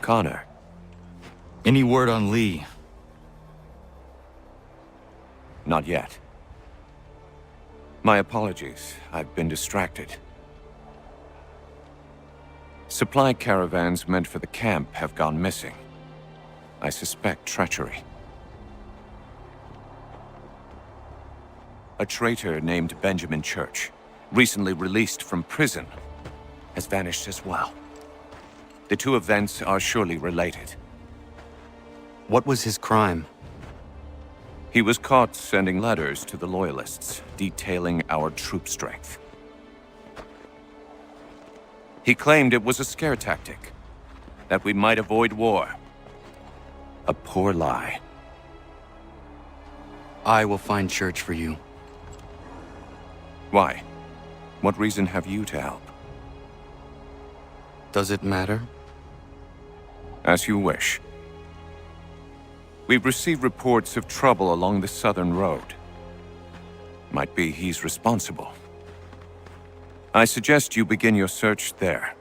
Connor. Any word on Lee? Not yet. My apologies. I've been distracted. Supply caravans meant for the camp have gone missing. I suspect treachery. A traitor named Benjamin Church, recently released from prison, has vanished as well. The two events are surely related. What was his crime? He was caught sending letters to the Loyalists, detailing our troop strength. He claimed it was a scare tactic, that we might avoid war. A poor lie. I will find Church for you. Why? What reason have you to help? Does it matter? As you wish. We've received reports of trouble along the southern road. Might be he's responsible. I suggest you begin your search there.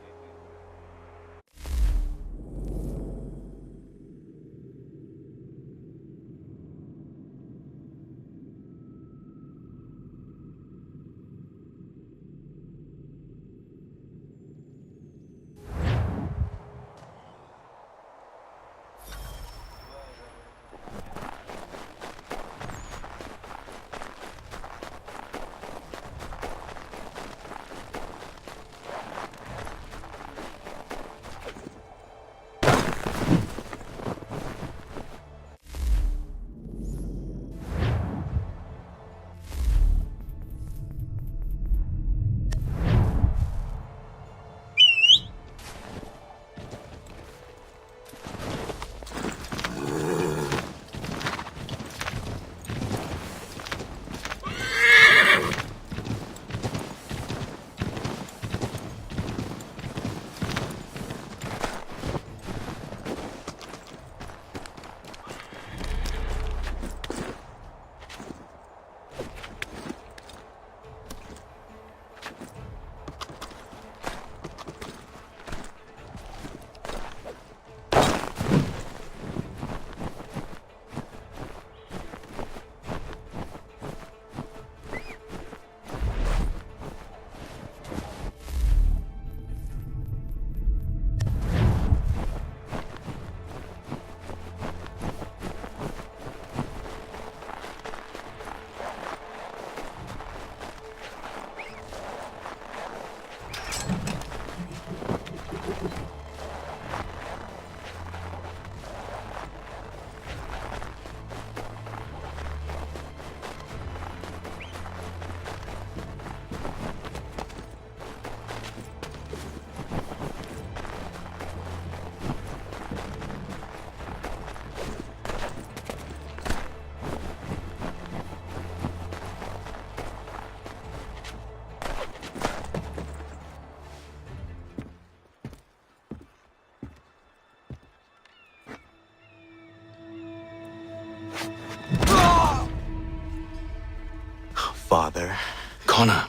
Father. Connor.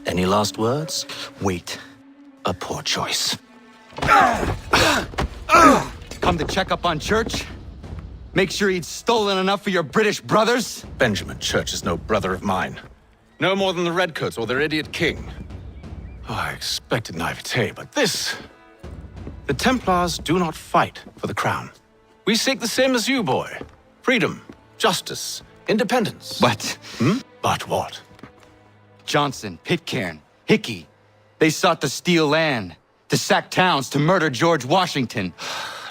Any last words? Wait. A poor choice. Come to check up on Church? Make sure he'd stolen enough for your British brothers? Benjamin Church is no brother of mine. No more than the Redcoats or their idiot king. Oh, I expected naivete, but this... The Templars do not fight for the crown. We seek the same as you, boy. Freedom, justice, independence. But... But what? Johnson, Pitcairn, Hickey. They sought to steal land, to sack towns, to murder George Washington.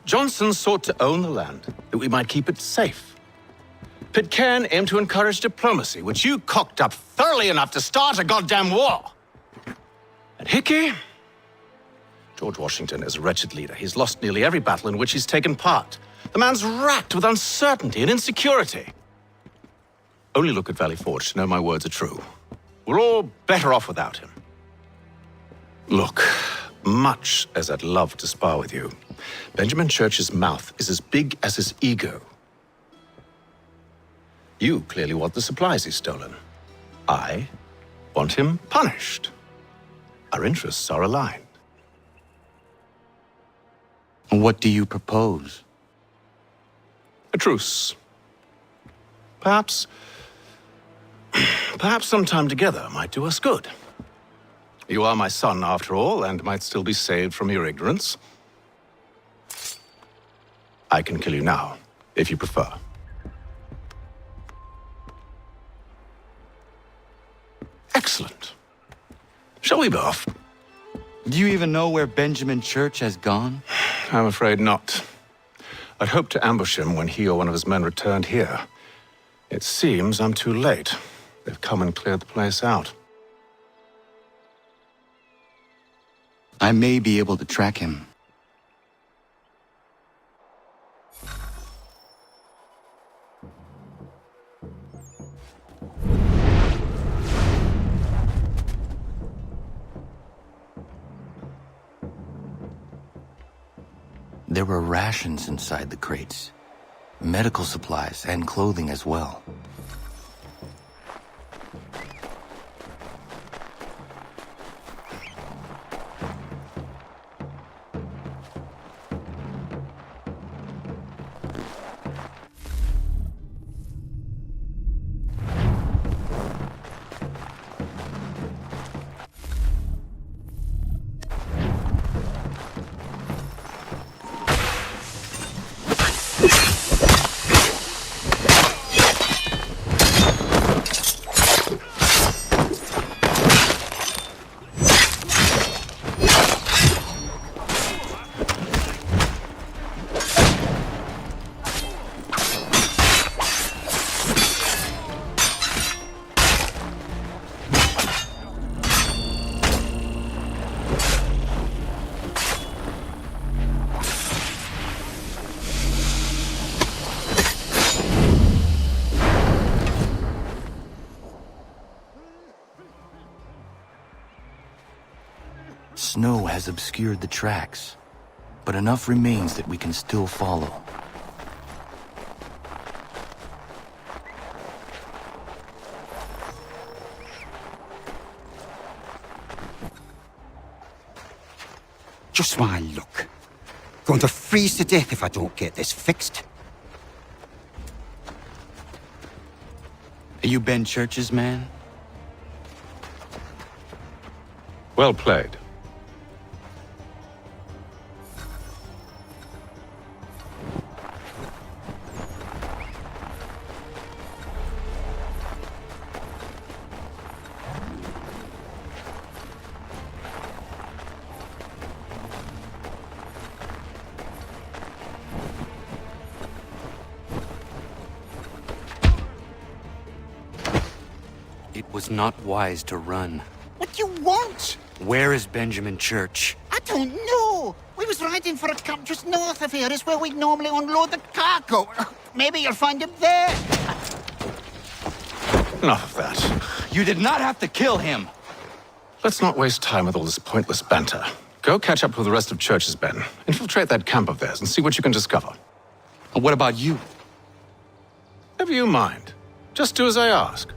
Johnson sought to own the land, that we might keep it safe. Pitcairn aimed to encourage diplomacy, which you cocked up thoroughly enough to start a goddamn war. And Hickey? George Washington is a wretched leader. He's lost nearly every battle in which he's taken part. The man's racked with uncertainty and insecurity. Only look at Valley Forge to know my words are true. We're all better off without him. Look, much as I'd love to spar with you, Benjamin Church's mouth is as big as his ego. You clearly want the supplies he's stolen. I want him punished. Our interests are aligned. What do you propose? A truce. Perhaps some time together might do us good. You are my son, after all, and might still be saved from your ignorance. I can kill you now, if you prefer. Excellent. Shall we be off? Do you even know where Benjamin Church has gone? I'm afraid not. I'd hoped to ambush him when he or one of his men returned here. It seems I'm too late. They've come and cleared the place out. I may be able to track him. There were rations inside the crates. Medical supplies and clothing as well. Snow has obscured the tracks, but enough remains that we can still follow. Just my luck. Going to freeze to death if I don't get this fixed. Are you Ben Church's man? Well played. It was not wise to run. What do you want? Where is Benjamin Church? I don't know. We was riding for a camp just north of here. It's where we normally unload the cargo. Maybe you'll find him there. Enough of that. You did not have to kill him. Let's not waste time with all this pointless banter. Go catch up with the rest of Church's men. Infiltrate that camp of theirs and see what you can discover. And what about you? Never you mind. Just do as I ask.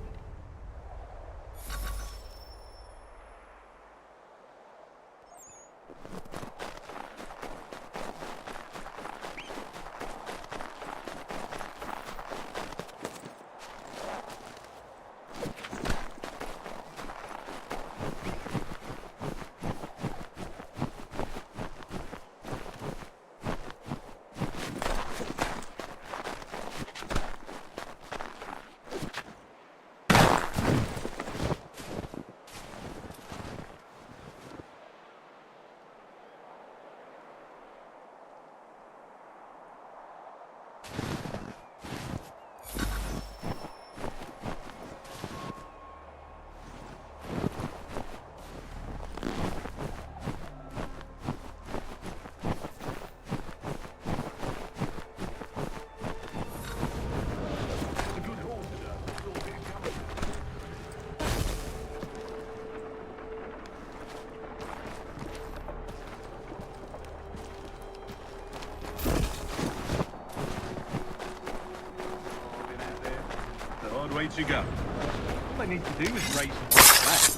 Way to go. All they need to do is raise the flag.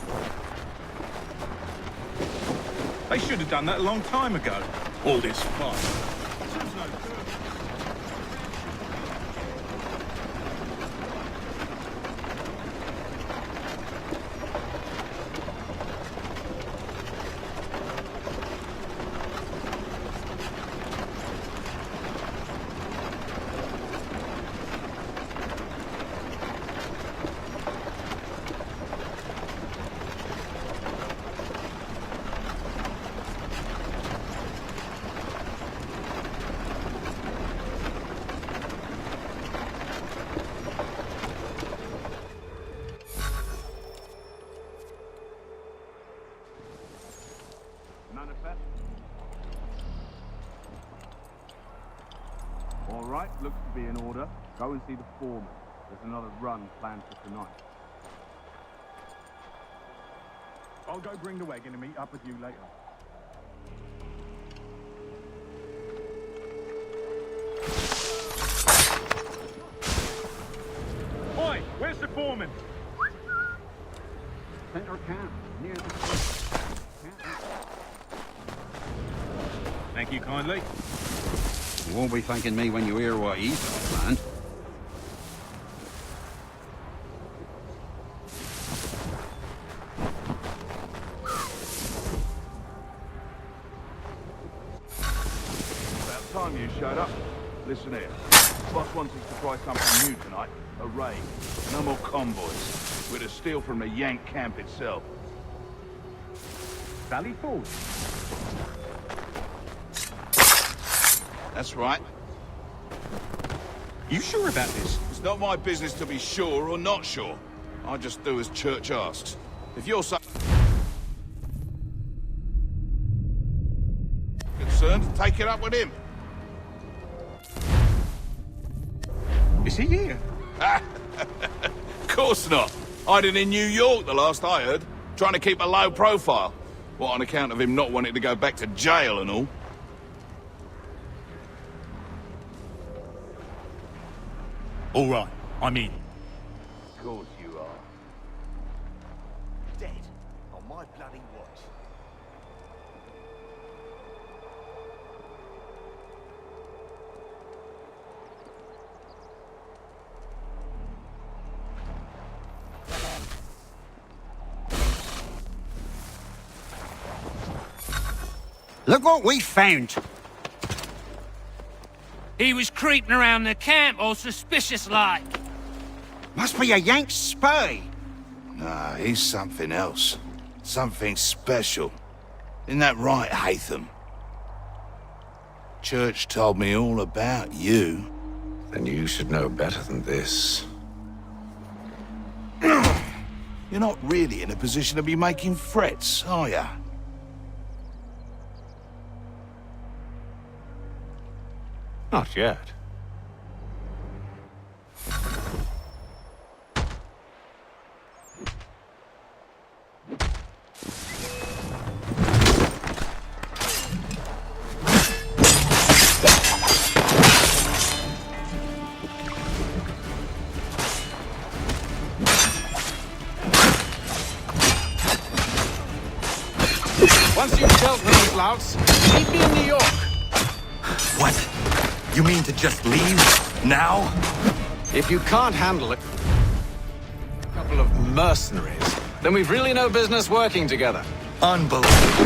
They should have done that a long time ago. All this fuss. All right, looks to be in order. Go and see the foreman. There's another run planned for tonight. I'll go bring the wagon and meet up with you later. Oi, where's the foreman? Center camp, near the Thank you kindly. You won't be thanking me when you hear what he's got planned. About time you showed up. Listen here. Boss wants us to try something new tonight. A raid. No more convoys. We're to steal from the Yank camp itself. Valley Forge? That's right. You sure about this? It's not my business to be sure or not sure. I just do as Church asks. If you're so concerned, take it up with him. Is he here? Of course not. Hiding in New York, the last I heard. Trying to keep a low profile. What, on account of him not wanting to go back to jail and all? All right, I'm in. Of course you are. Dead. On my bloody watch. Look what we found. He was creeping around the camp all suspicious-like. Must be a Yank spy. Nah, he's something else. Something special. Isn't that right, Hatham? Church told me all about you. Then you should know better than this. You're not really in a position to be making threats, are ya? Not yet. Once you've dealt with these louts, meet me in New York. What? You mean to just leave? Now? If you can't handle it, a couple of mercenaries, then we've really no business working together. Unbelievable.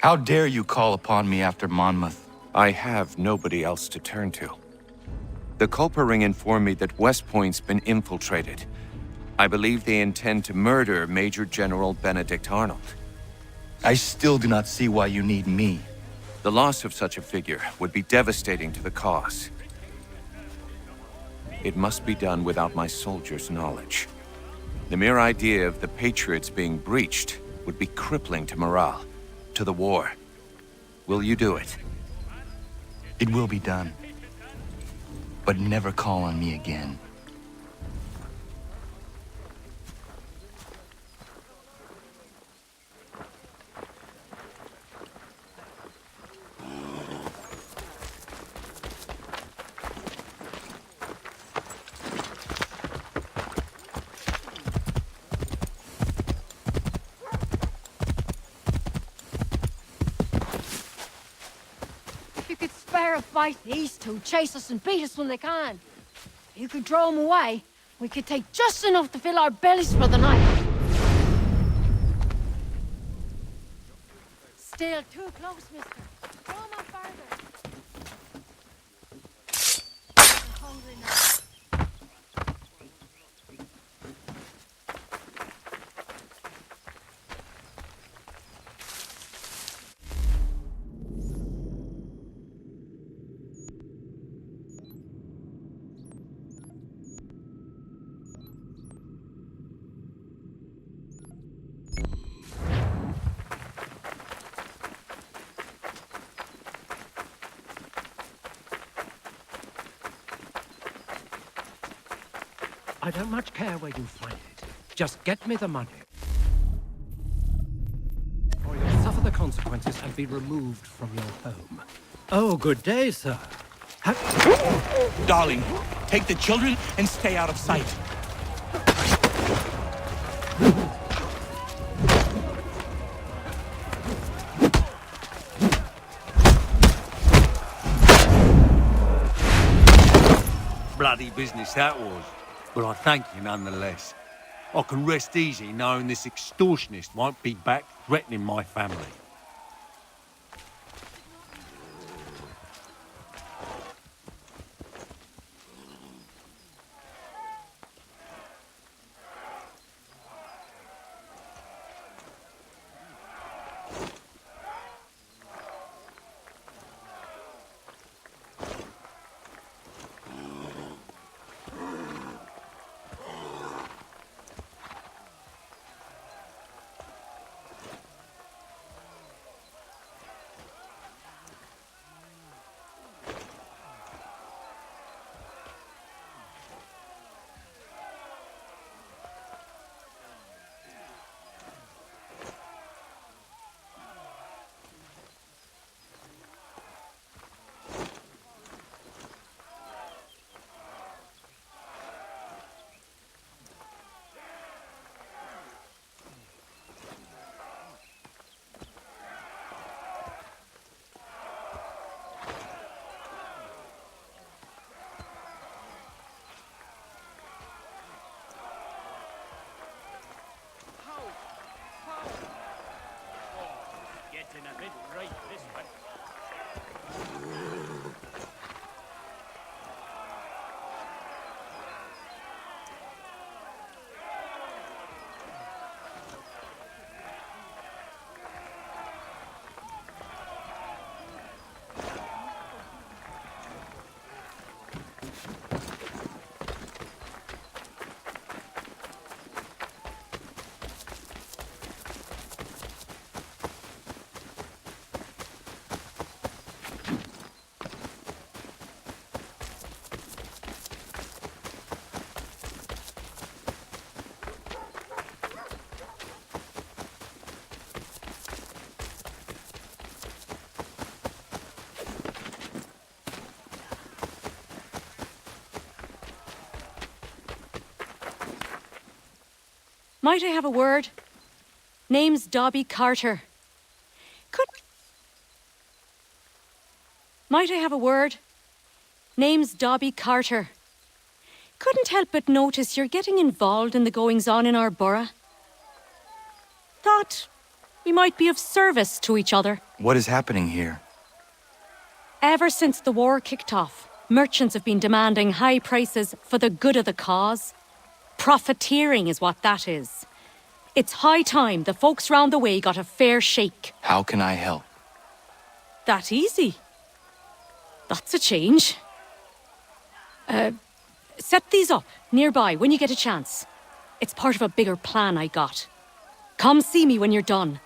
How dare you call upon me after Monmouth? I have nobody else to turn to. The Culper Ring informed me that West Point's been infiltrated. I believe they intend to murder Major General Benedict Arnold. I still do not see why you need me. The loss of such a figure would be devastating to the cause. It must be done without my soldiers' knowledge. The mere idea of the Patriots being breached would be crippling to morale, to the war. Will you do it? It will be done. But never call on me again. Fight these two, chase us and beat us when they can. If you could draw them away, we could take just enough to fill our bellies for the night. Still too close, mister. Draw them on farther. I'm hungry now. I don't much care where you find it. Just get me the money. Or you'll suffer the consequences and be removed from your home. Oh, good day, sir. Darling, take the children and stay out of sight. Bloody business that was. But I thank you nonetheless. I can rest easy knowing this extortionist won't be back threatening my family. Getting a bit right this way. Might I have a word? Name's Dobby Carter. Might I have a word? Name's Dobby Carter. Couldn't help but notice you're getting involved in the goings-on in our borough. Thought We might be of service to each other. What is happening here? Ever since the war kicked off, merchants have been demanding high prices for the good of the cause. Profiteering is what that is. It's high time the folks round the way got a fair shake. How can I help? That easy. That's a change. Set these up nearby when you get a chance. It's part of a bigger plan I got. Come see me when you're done.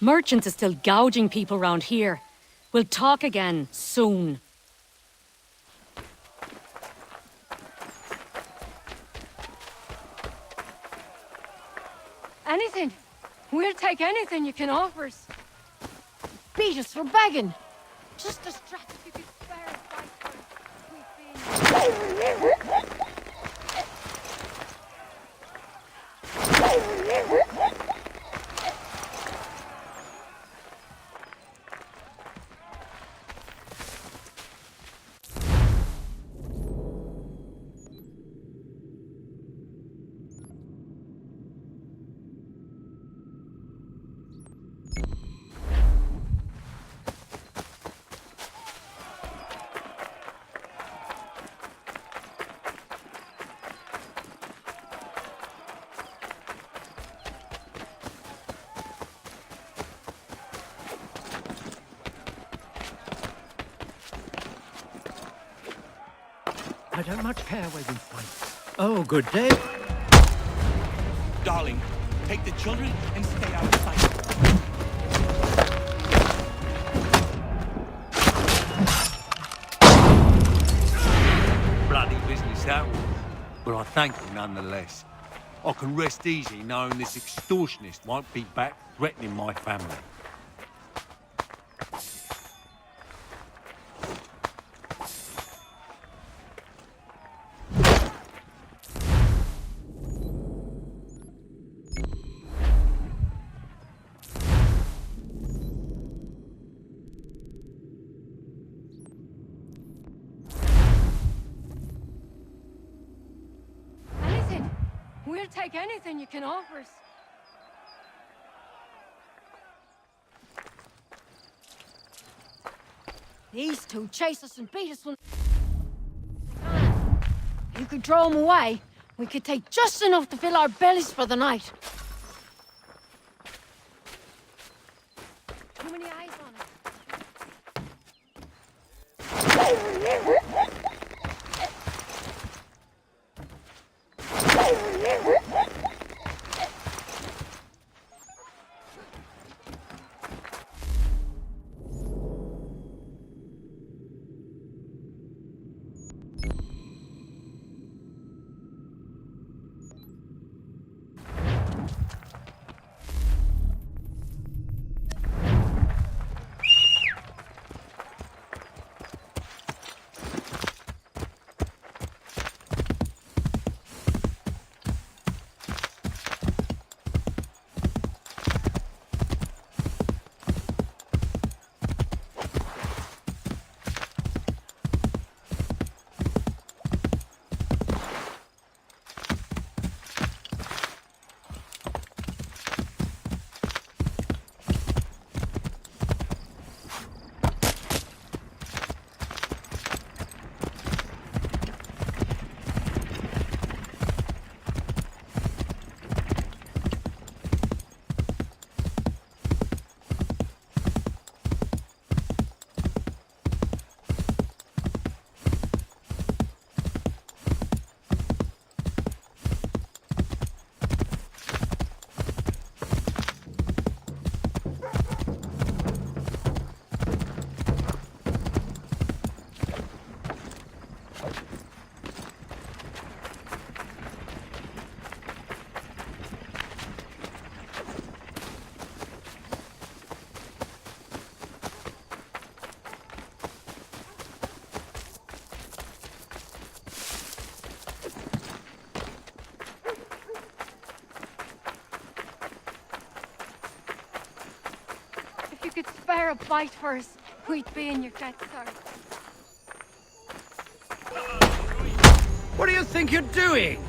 Merchants are still gouging people round here. We'll talk again soon. Anything. We'll take anything you can offer us. Beat us for begging. Just a strap if you could spare us. I don't much care where we fight. Oh, good day. Darling, take the children and stay out of sight. Bloody business that was. But I thank you nonetheless. I can rest easy knowing this extortionist won't be back threatening my family. We'll take anything you can offer us. These two chase us and beat us when you could throw them away. We could take just enough to fill our bellies for the night. Too many eyes on it. could spare a bite for us, we'd be in your debt, sir. What do you think you're doing?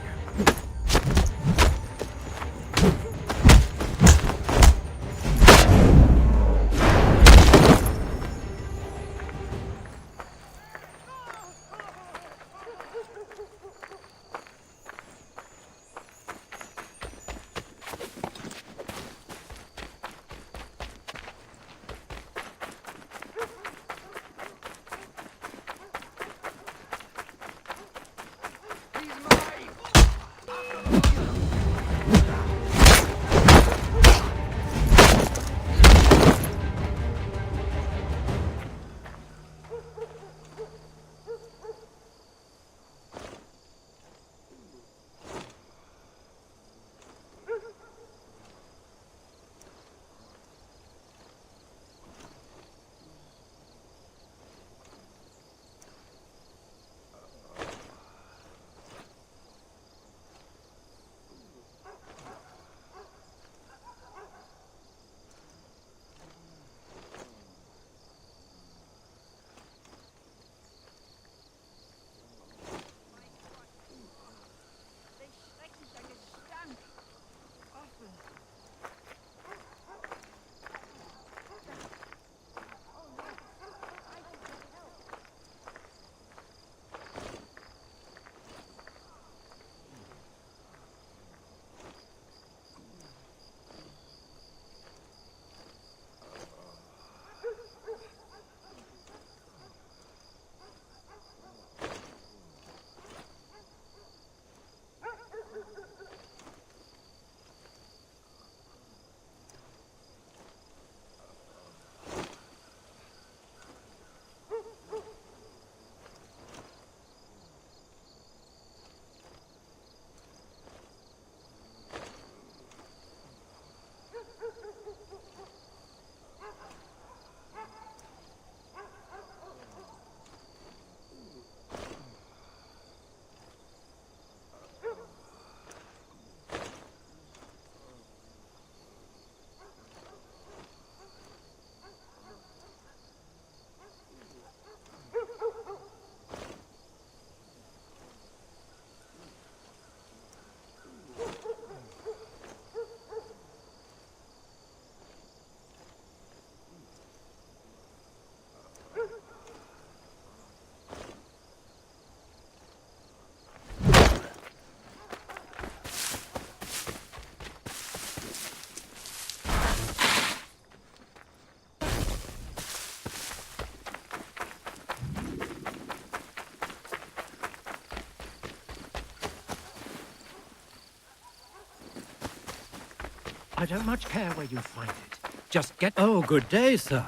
I don't much care where you find it. Just get... Oh, good day, sir.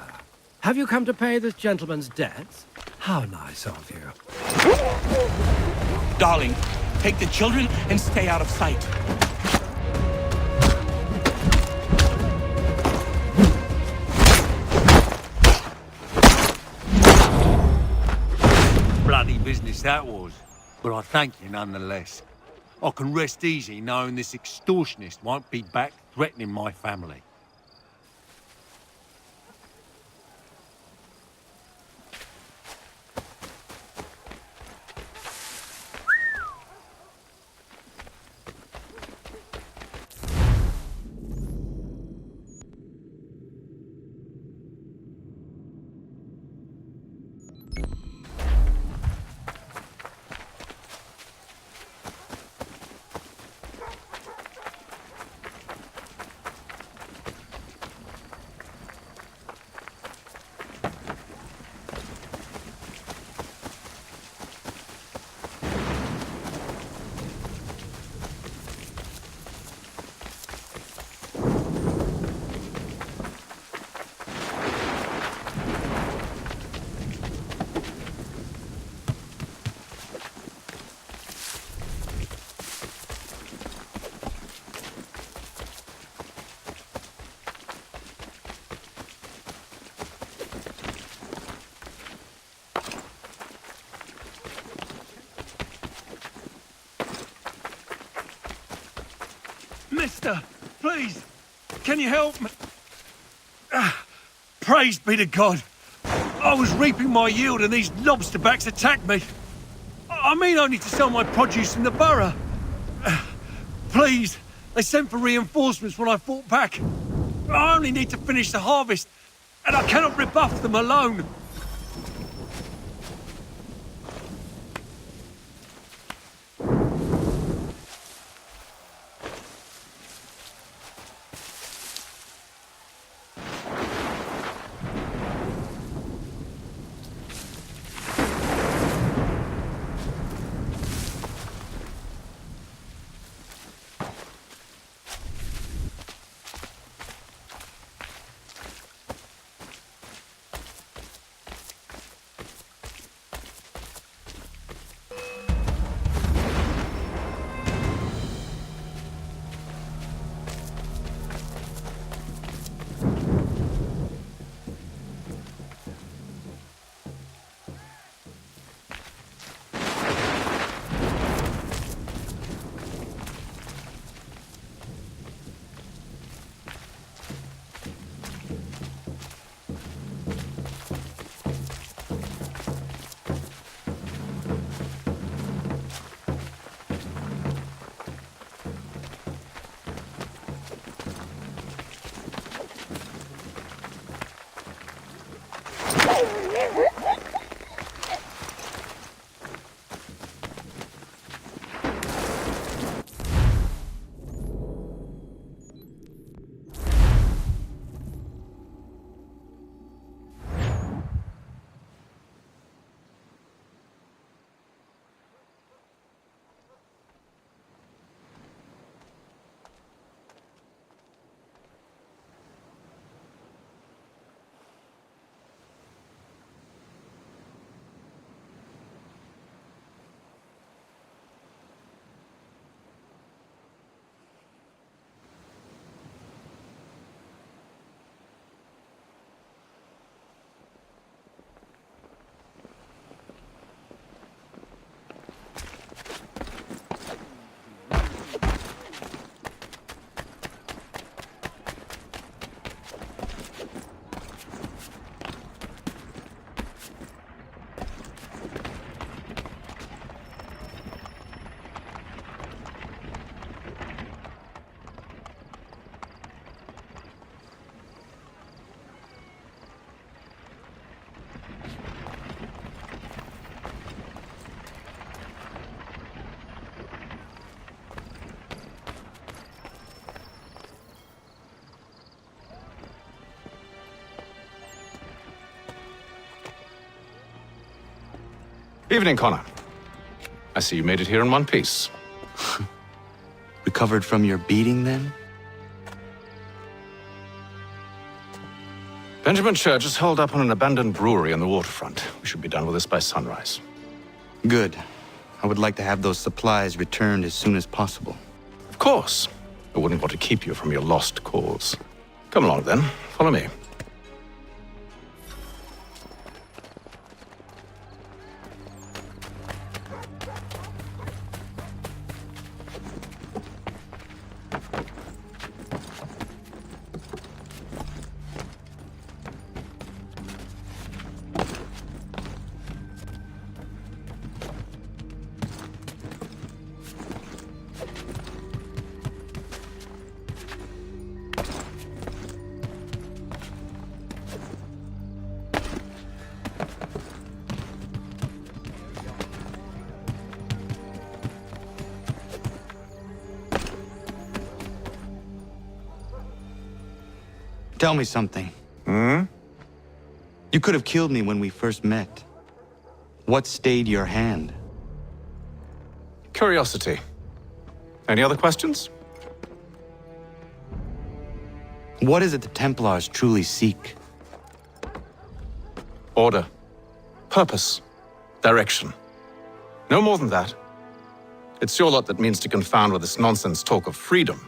Have you come to pay this gentleman's debts? How nice of you. Darling, take the children and stay out of sight. Bloody business that was, but I thank you nonetheless. I can rest easy knowing this extortionist won't be back threatening my family. Mister, please, can you help me? Praised be to God. I was reaping my yield and these lobsterbacks attacked me. I mean only to sell my produce in the borough. Please, they sent for reinforcements when I fought back. I only need to finish the harvest, and I cannot rebuff them alone. Evening, Connor. I see you made it here in one piece. Recovered from your beating, then? Benjamin Church is holed up on an abandoned brewery on the waterfront. We should be done with this by sunrise. Good. I would like to have those supplies returned as soon as possible. Of course. I wouldn't want to keep you from your lost cause. Come along, then. Follow me. Tell me something. You could have killed me when we first met. What stayed your hand? Curiosity. Any other questions? What is it the Templars truly seek? Order. Purpose. Direction. No more than that. It's your lot that means to confound with this nonsense talk of freedom.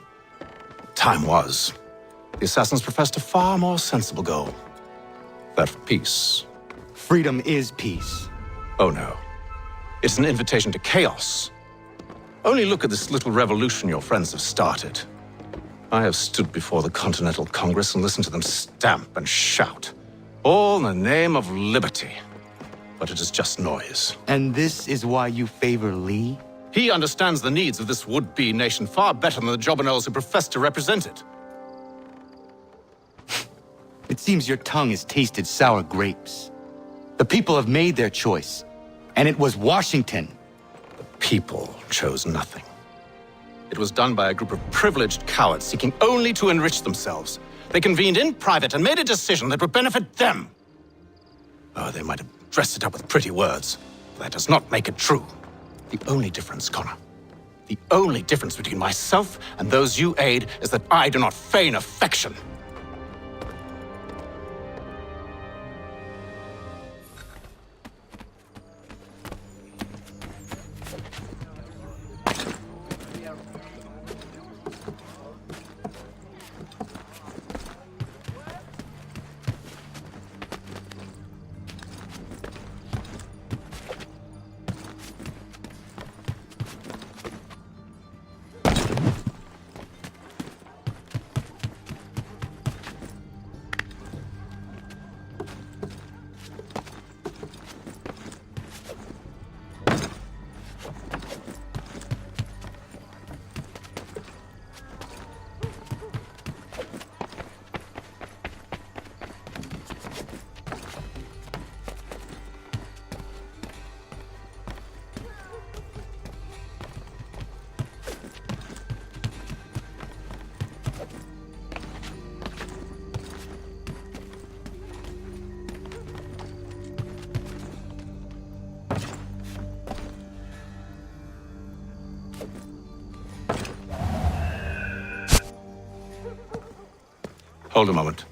Time was. The assassins professed a far more sensible goal. That for peace. Freedom is peace. Oh no. It's an invitation to chaos. Only look at this little revolution your friends have started. I have stood before the Continental Congress and listened to them stamp and shout. All in the name of liberty. But it is just noise. And this is why you favor Lee? He understands the needs of this would-be nation far better than the jobberknolls who profess to represent it. It seems your tongue has tasted sour grapes. The people have made their choice, and it was Washington. The people chose nothing. It was done by a group of privileged cowards seeking only to enrich themselves. They convened in private and made a decision that would benefit them. Oh, they might have dressed it up with pretty words, but that does not make it true. The only difference, Connor, the only difference between myself and those you aid is that I do not feign affection. Hold a moment.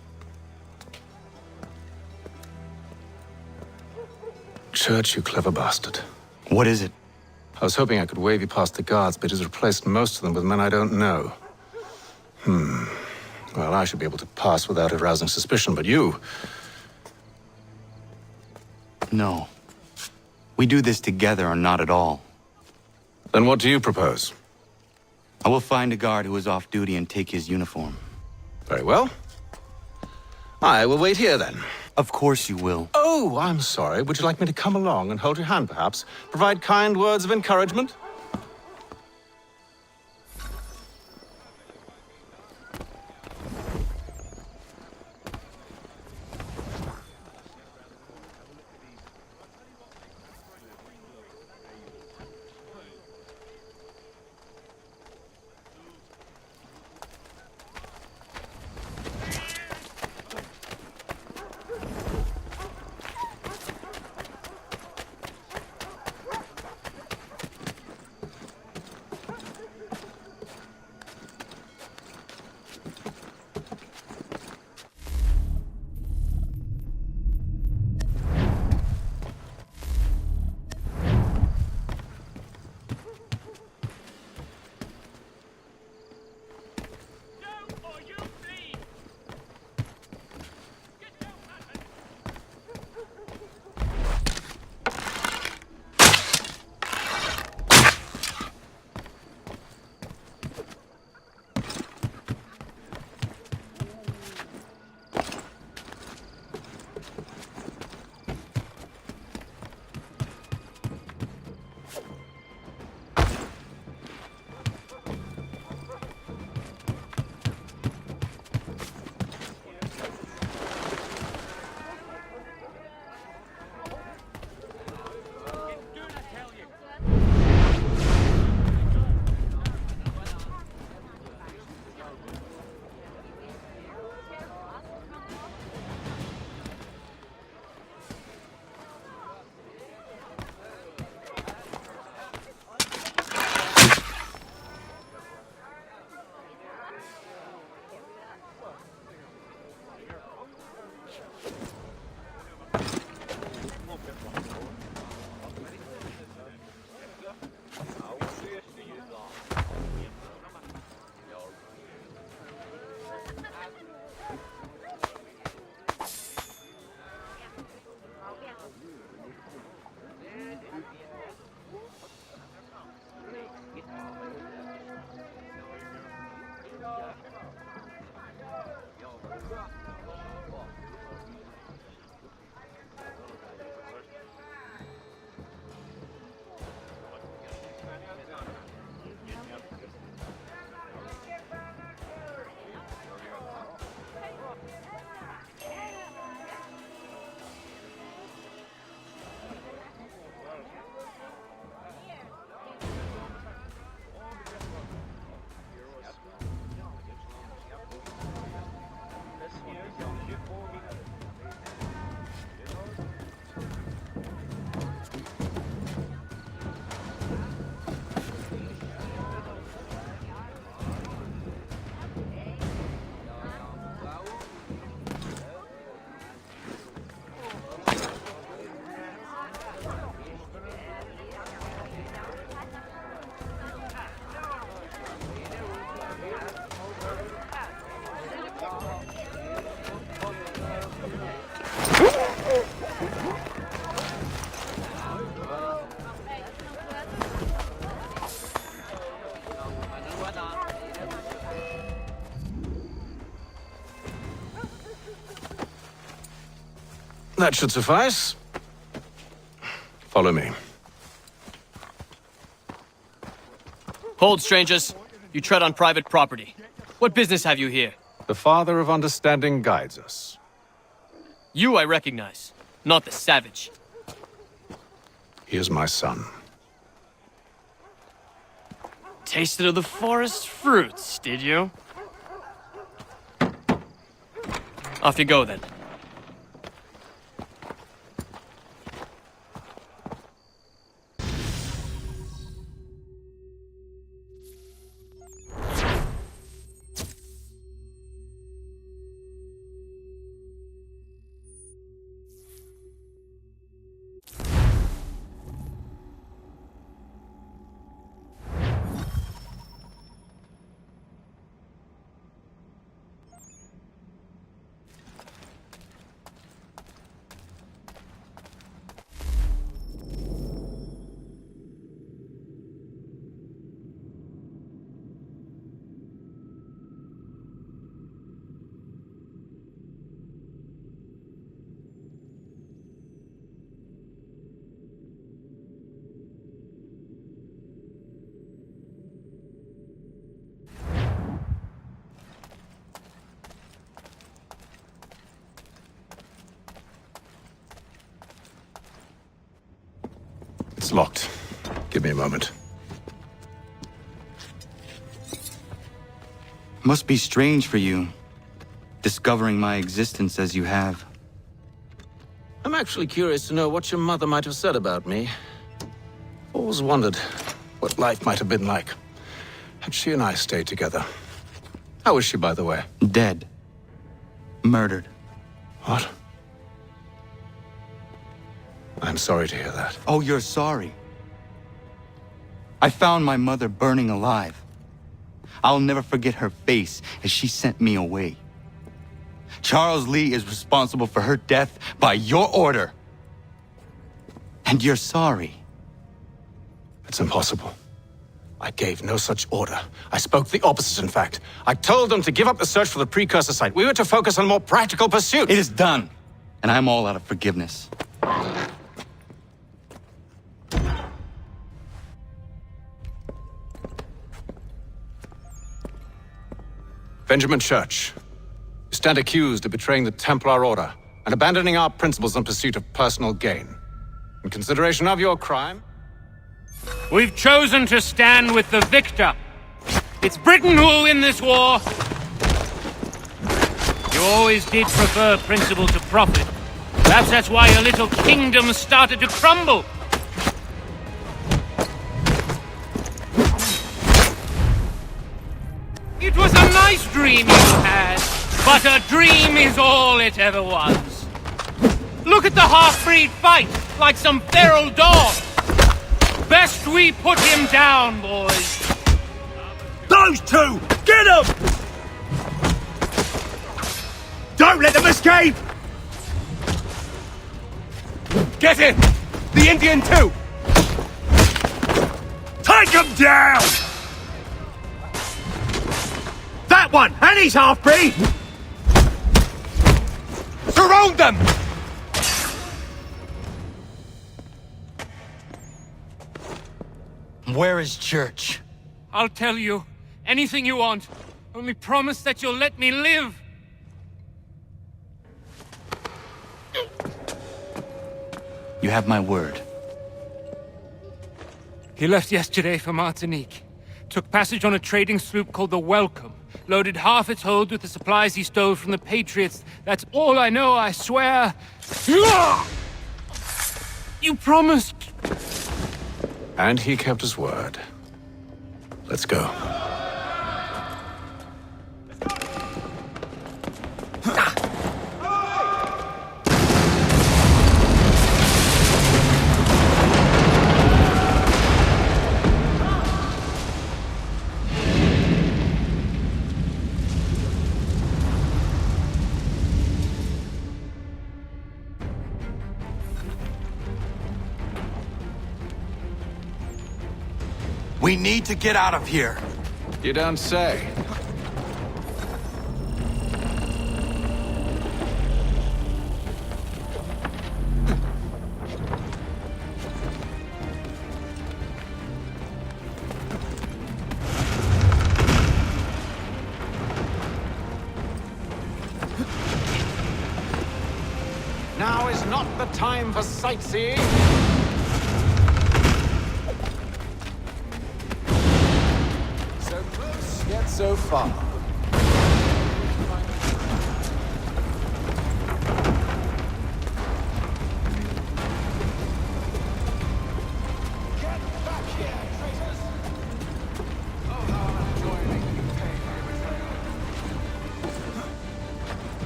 Church, you clever bastard. What is it? I was hoping I could wave you past the guards, but he's replaced most of them with men I don't know. Well, I should be able to pass without arousing suspicion, but you... No. We do this together or not at all. Then what do you propose? I will find a guard who is off duty and take his uniform. Very well. I will wait here, then. Of course you will. Oh, I'm sorry. Would you like me to come along and hold your hand, perhaps? Provide kind words of encouragement? That should suffice. Follow me. Hold, strangers. You tread on private property. What business have you here? The Father of Understanding guides us. You I recognize, not the savage. He is my son. Tasted of the forest fruits, did you? Off you go, then. It's locked. Give me a moment. Must be strange for you, discovering my existence as you have. I'm actually curious to know what your mother might have said about me. Always wondered what life might have been like had she and I stayed together. How is she, by the way? Dead. Murdered. What? I'm sorry to hear that. Oh, you're sorry. I found my mother burning alive. I'll never forget her face as she sent me away. Charles Lee is responsible for her death by your order. And you're sorry. It's impossible. I gave no such order. I spoke the opposite, in fact. I told them to give up the search for the precursor site. We were to focus on more practical pursuits. It is done, and I'm all out of forgiveness. Benjamin Church, you stand accused of betraying the Templar Order and abandoning our principles in pursuit of personal gain. In consideration of your crime, We've chosen to stand with the victor. It's Britain who will win this war. You always did prefer principle to profit. Perhaps that's why your little kingdom started to crumble. It was a nice dream you had, but a dream is all it ever was. Look at the half-breed fight, like some feral dog. Best we put him down, boys. Those two! Get them! Don't let them escape! get him! The Indian too! Take him down! That one! And he's half-breed! Surround them! Where is Church? I'll tell you. Anything you want. Only promise that you'll let me live. You have my word. He left yesterday for Martinique. Took passage on a trading sloop called the Welcome. Loaded half its hold with the supplies he stole from the Patriots. That's all I know, I swear. You promised. And he kept his word. Let's go. We need to get out of here. You don't say. time for sightseeing. So close, yet so far.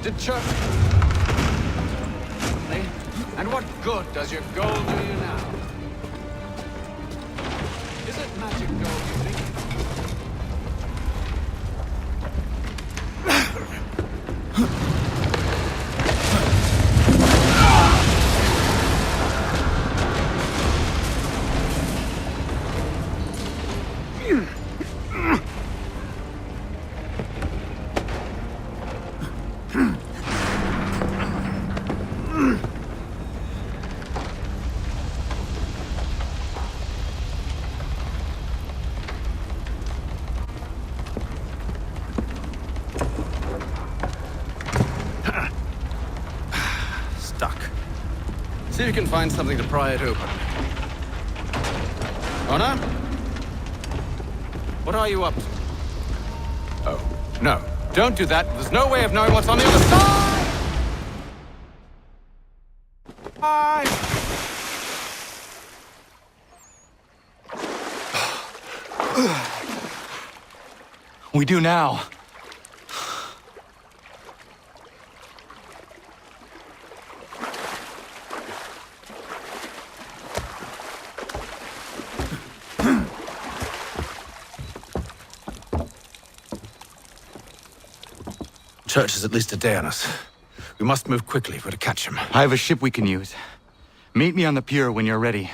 Did church... And what good does your gold do you now? Is it magic gold, you think? See if you can find something to pry it open. Honor? What are you up to? Oh, no. Don't do that. There's no way of knowing what's on the other side! We do now. Church is at least a day on us. We must move quickly if we're to catch him. I have a ship we can use. Meet me on the pier when you're ready.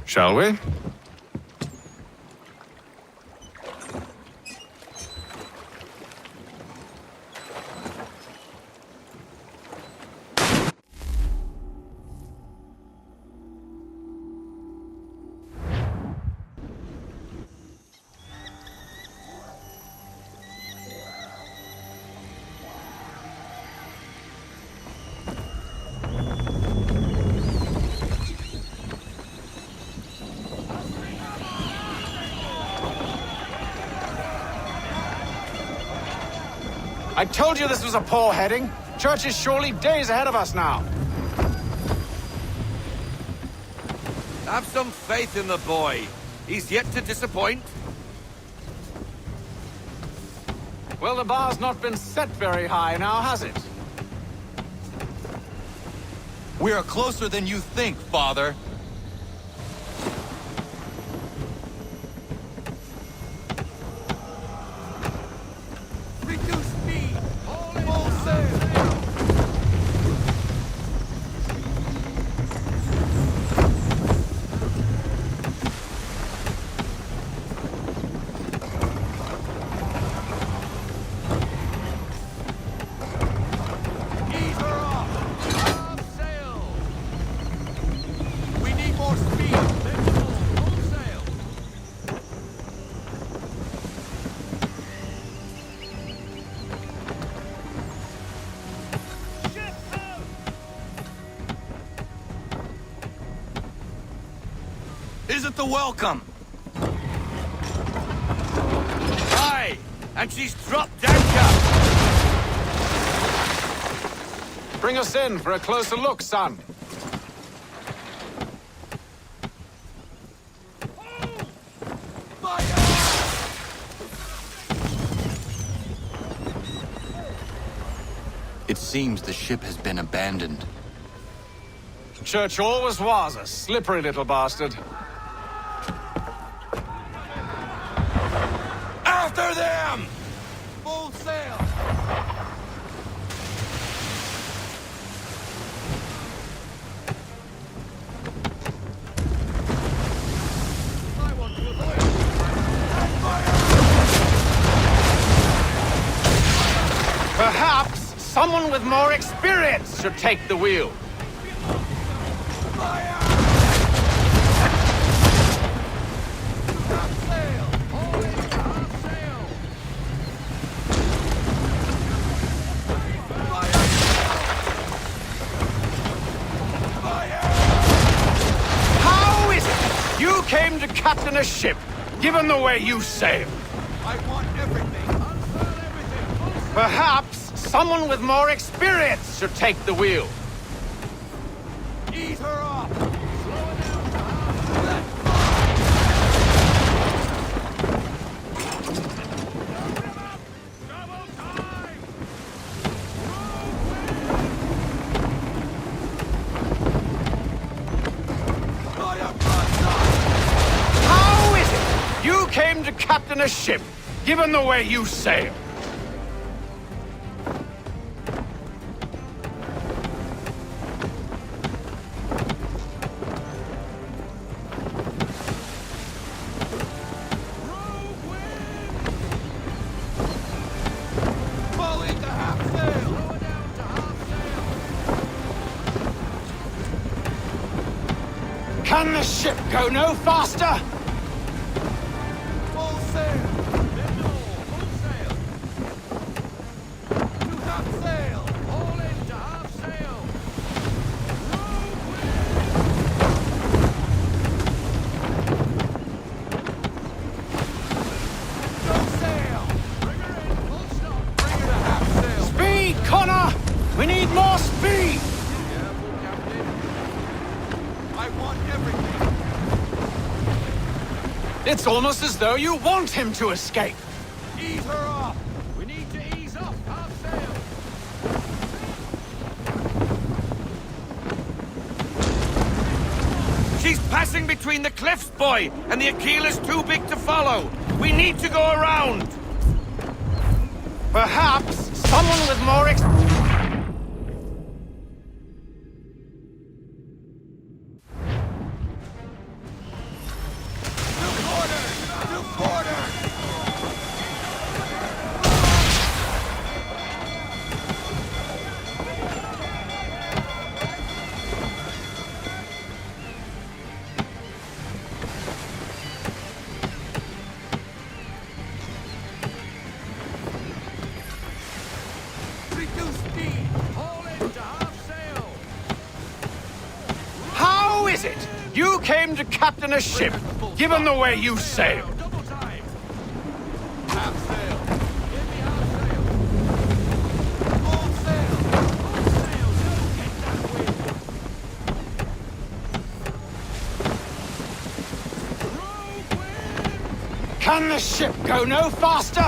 Shall we? I told you this was a poor heading. Church is surely days ahead of us now. Have some faith in the boy. He's yet to disappoint. Well, the bar's not been set very high now, has it? We are closer than you think, Father. Isn't the welcome? Aye, and she's dropped anchor. Bring us in for a closer look, son. Seems the ship has been abandoned. Church always was a slippery little bastard. After them! Full sail! Perhaps someone with more experience should take the wheel. How is it you came to captain a ship, given the way you sail? I want everything. Perhaps someone with more experience should take the wheel. Ease her off! How is it you came to captain a ship, given the way you sail? Can the ship go no faster? Full sail! Full sail! To half sail! All in to half sail! No sail! Bring her in! Full stop! Bring her to half sail! Speed, Connor! We need more speed! Careful, Captain. I want everything. It's almost as though you want him to escape. Ease her off! We need to ease off half sail! She's passing between the cliffs, boy, and the Aquila is too big to follow. We need to go around. Perhaps someone with more Reduce speed! All in to half sail! How is it you came to captain a ship, given the way you sail? Double time! Half sail! Give me half sail! Full sail! Full sail! Don't get that wind! Can the ship go no faster?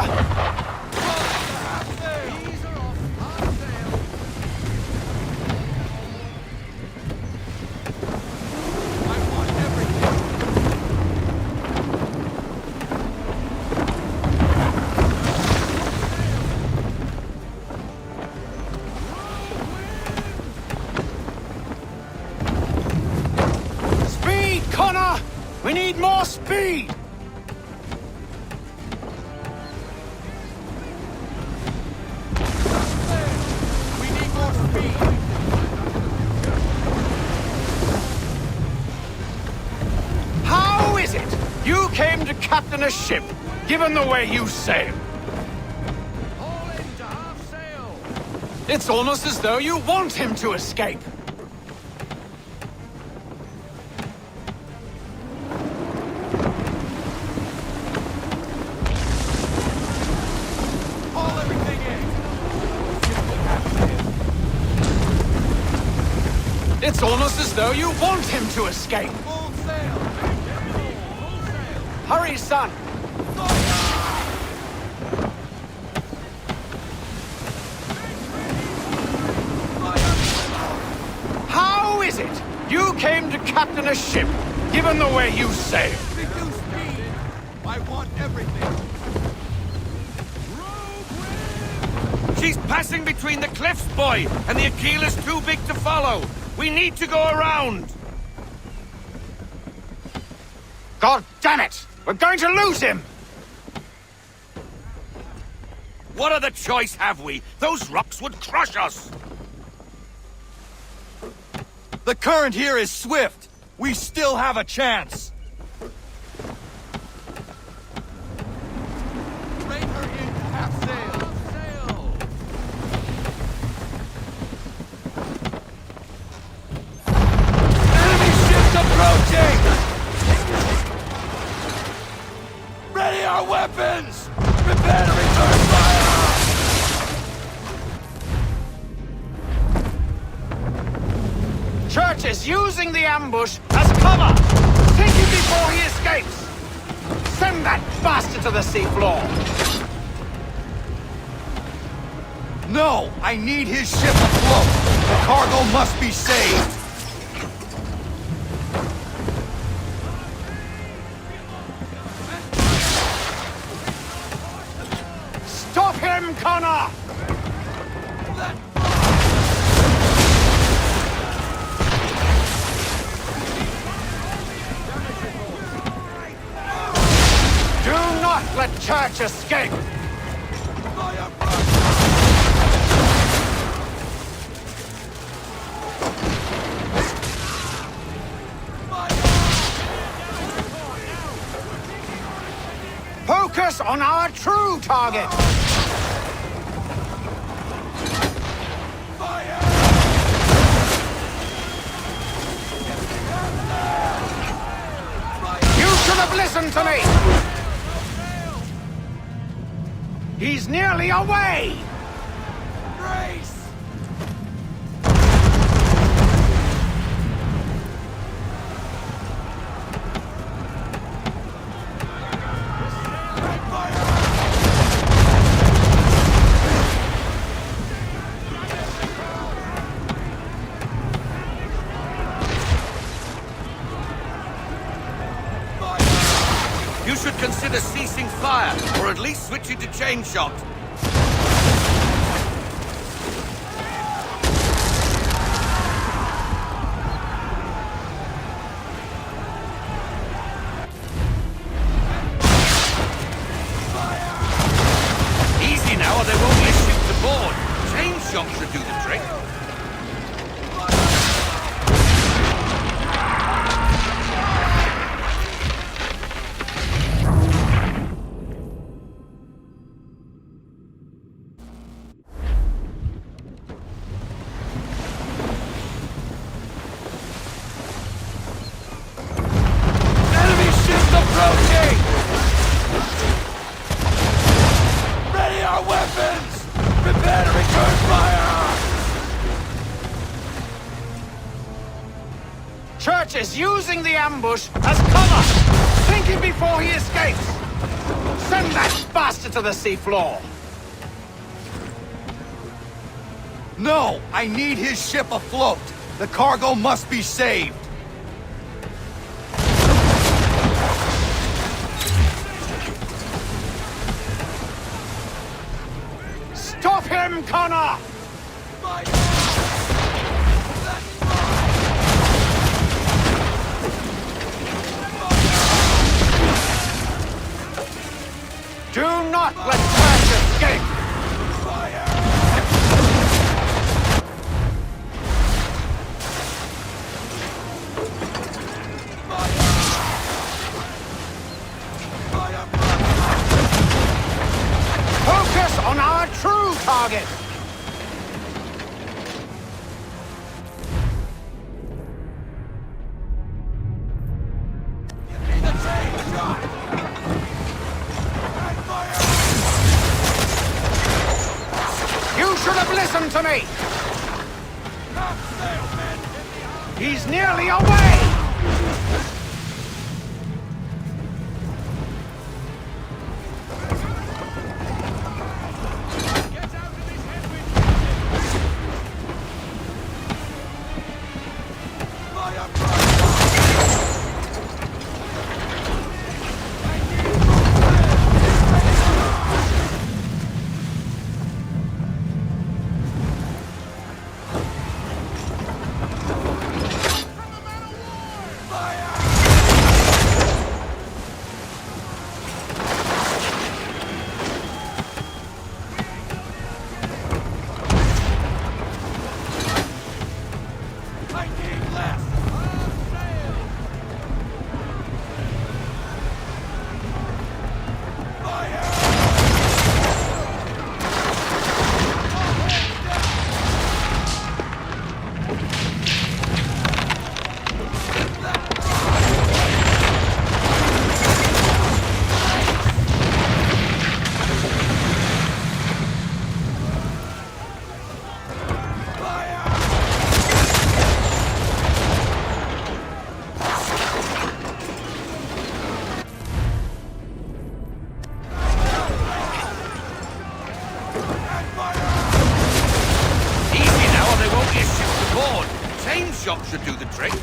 Speed, Connor! We need more speed! We need more speed! How is it you came to captain a ship, given the way you sail? All in to half sail! It's almost as though you want him to escape. Haul everything in! It's almost as though you want him to escape. Full sail! Full sail! Hurry, son! You came to captain a ship, given the way you sailed. Reduce speed! I want everything! She's passing between the cliffs, boy, and the Aquila's too big to follow. We need to go around. God damn it! We're going to lose him! What other choice have we? Those rocks would crush us. The current here is swift. We still have a chance. Bring her in to half sail! Sail! Enemy ships approaching! Ready our weapons! Prepare to return fire! Church is using the ambush as cover! Take him before he escapes! Send that bastard to the seafloor! No! I need his ship afloat! The cargo must be saved! Stop him, Connor! Do not let Church escape! Focus on our true target! You should have listened to me! He's nearly away! Brace! You should consider ceasing fire, or at least switching to chain shot. Easy now, or there won't be a ship to board. Chain shot should do the trick. Enemy ships approaching! Ready our weapons! Prepare to return fire! Church is using the ambush as cover! Think him before he escapes! Send that bastard to the seafloor! No! I need his ship afloat! The cargo must be saved! Stop him, Connor! Do not let Church escape! Focus on our true target! You should have listened to me! He's nearly away! shot should do the trick.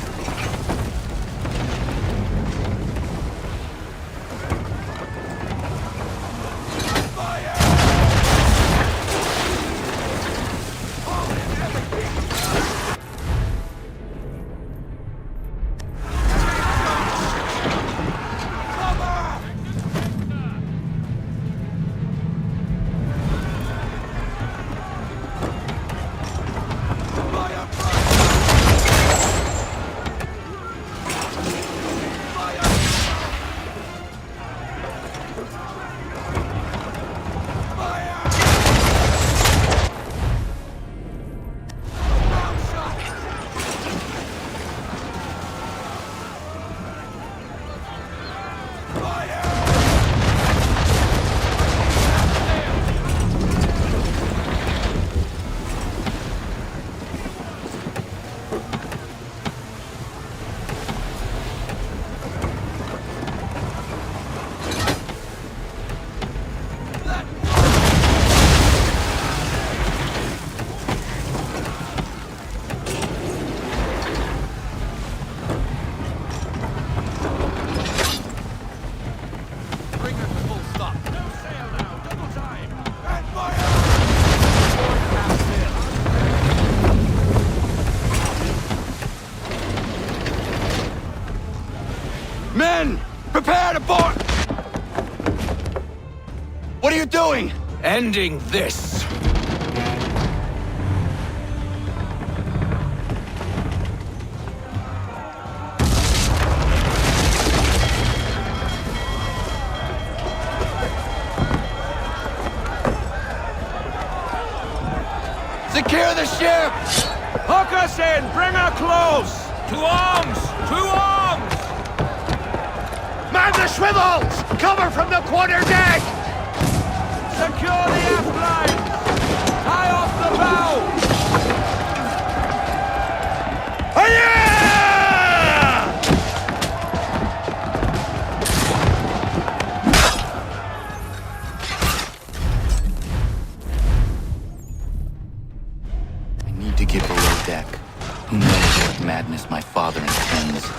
Men! Prepare to board! What are you doing? Ending this. Secure the ship! Hook us in! Bring her close! To arms! To arms! Man the swivels! Cover from the quarter deck! Secure the aft lines! Tie off the bow! I need to get below deck. Who knows what madness my father intends?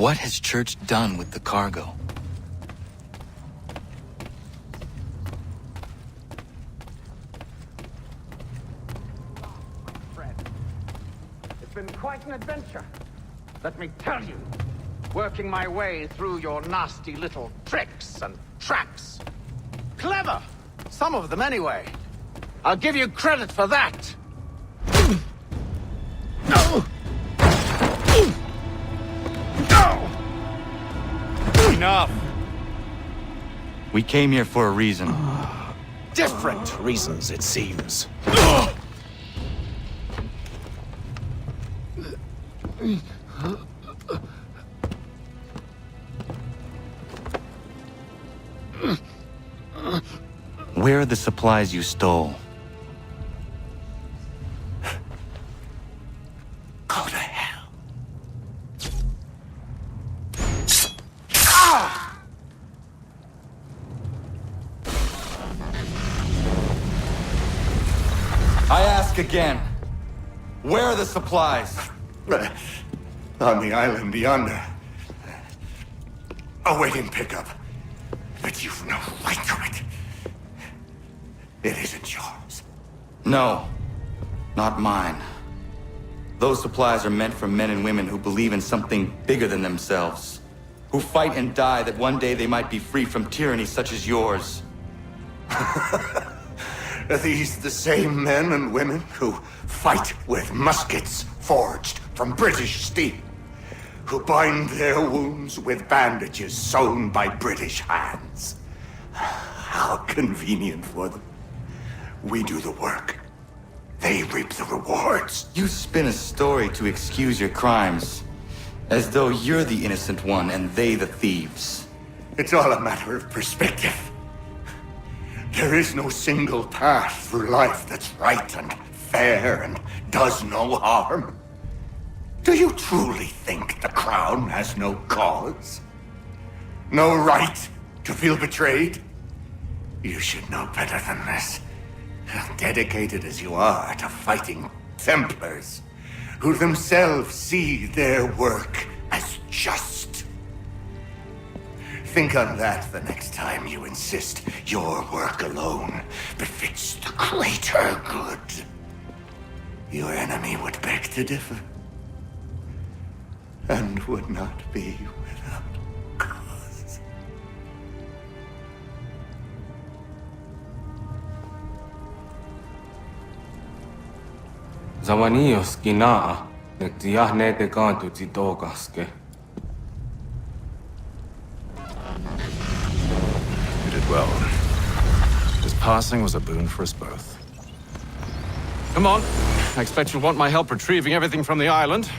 What has Church done with the cargo? It's been quite an adventure, let me tell you. Working my way through your nasty little tricks and traps. Clever! Some of them, anyway. I'll give you credit for that. Enough! We came here for a reason. Different reasons, it seems. Where are the supplies you stole? Go to hell. I ask again. Where are the supplies? On the island yonder. Awaiting pickup. But you've no right to it. It isn't yours. No, not mine. Those supplies are meant for men and women who believe in something bigger than themselves. Who fight and die that one day they might be free from tyranny such as yours. Are these the same men and women who fight with muskets forged from British steel? Who bind their wounds with bandages sewn by British hands? How convenient for them. We do the work. They reap the rewards. You spin a story to excuse your crimes, as though you're the innocent one and they the thieves. It's all a matter of perspective. There is no single path through life that's right and fair and does no harm. Do you truly think the Crown has no cause? No right to feel betrayed? You should know better than this. Dedicated as you are to fighting Templars, who themselves see their work as just. Think on that the next time you insist your work alone befits the greater good. Your enemy would beg to differ, and would not be without cause. Zawanios kinaa, nektiahne te kantu titokaske. You did well. His passing was a boon for us both. Come on. I expect you'll want my help retrieving everything from the island.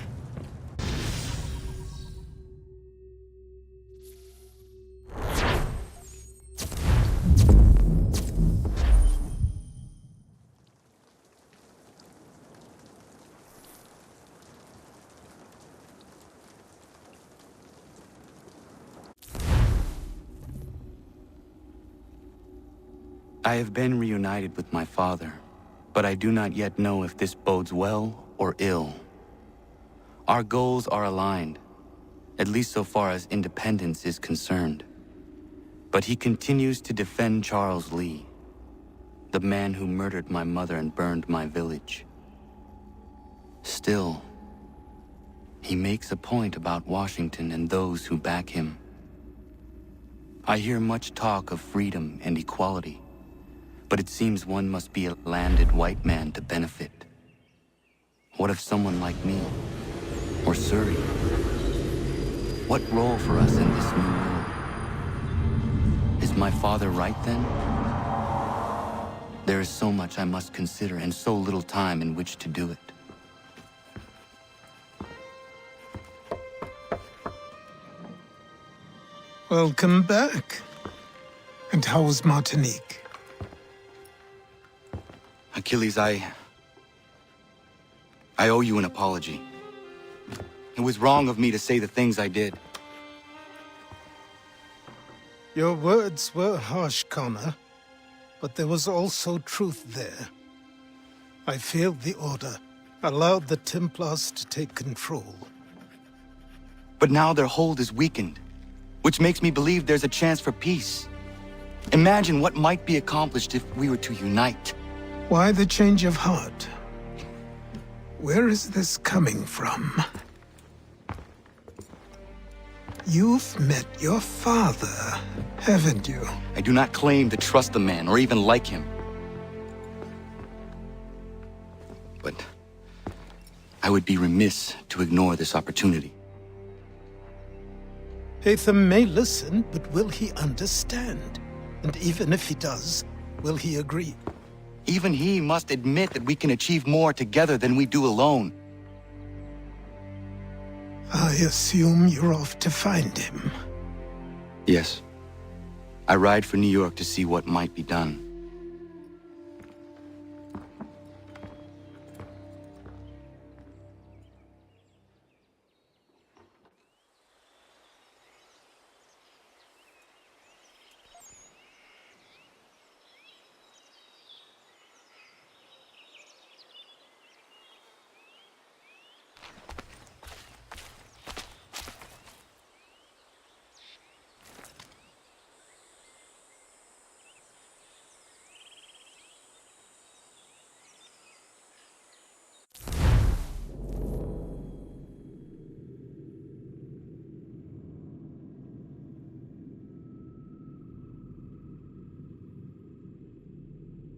I have been reunited with my father, but I do not yet know if this bodes well or ill. Our goals are aligned, at least so far as independence is concerned. But he continues to defend Charles Lee, the man who murdered my mother and burned my village. Still, he makes a point about Washington and those who back him. I hear much talk of freedom and equality, but it seems one must be a landed white man to benefit. What of someone like me, or Surrey? What role for us in this new world? Is my father right then? There is so much I must consider and so little time in which to do it. Welcome back. And how was Martinique? Achilles, I owe you an apology. It was wrong of me to say the things I did. Your words were harsh, Connor, but there was also truth there. I failed the Order, allowed the Templars to take control. But now their hold is weakened, which makes me believe there's a chance for peace. Imagine what might be accomplished if we were to unite. Why the change of heart? Where is this coming from? You've met your father, haven't you? I do not claim to trust the man or even like him. But I would be remiss to ignore this opportunity. Hatham may listen, but will he understand? And even if he does, will he agree? Even he must admit that we can achieve more together than we do alone. I assume you're off to find him. Yes. I ride for New York to see what might be done.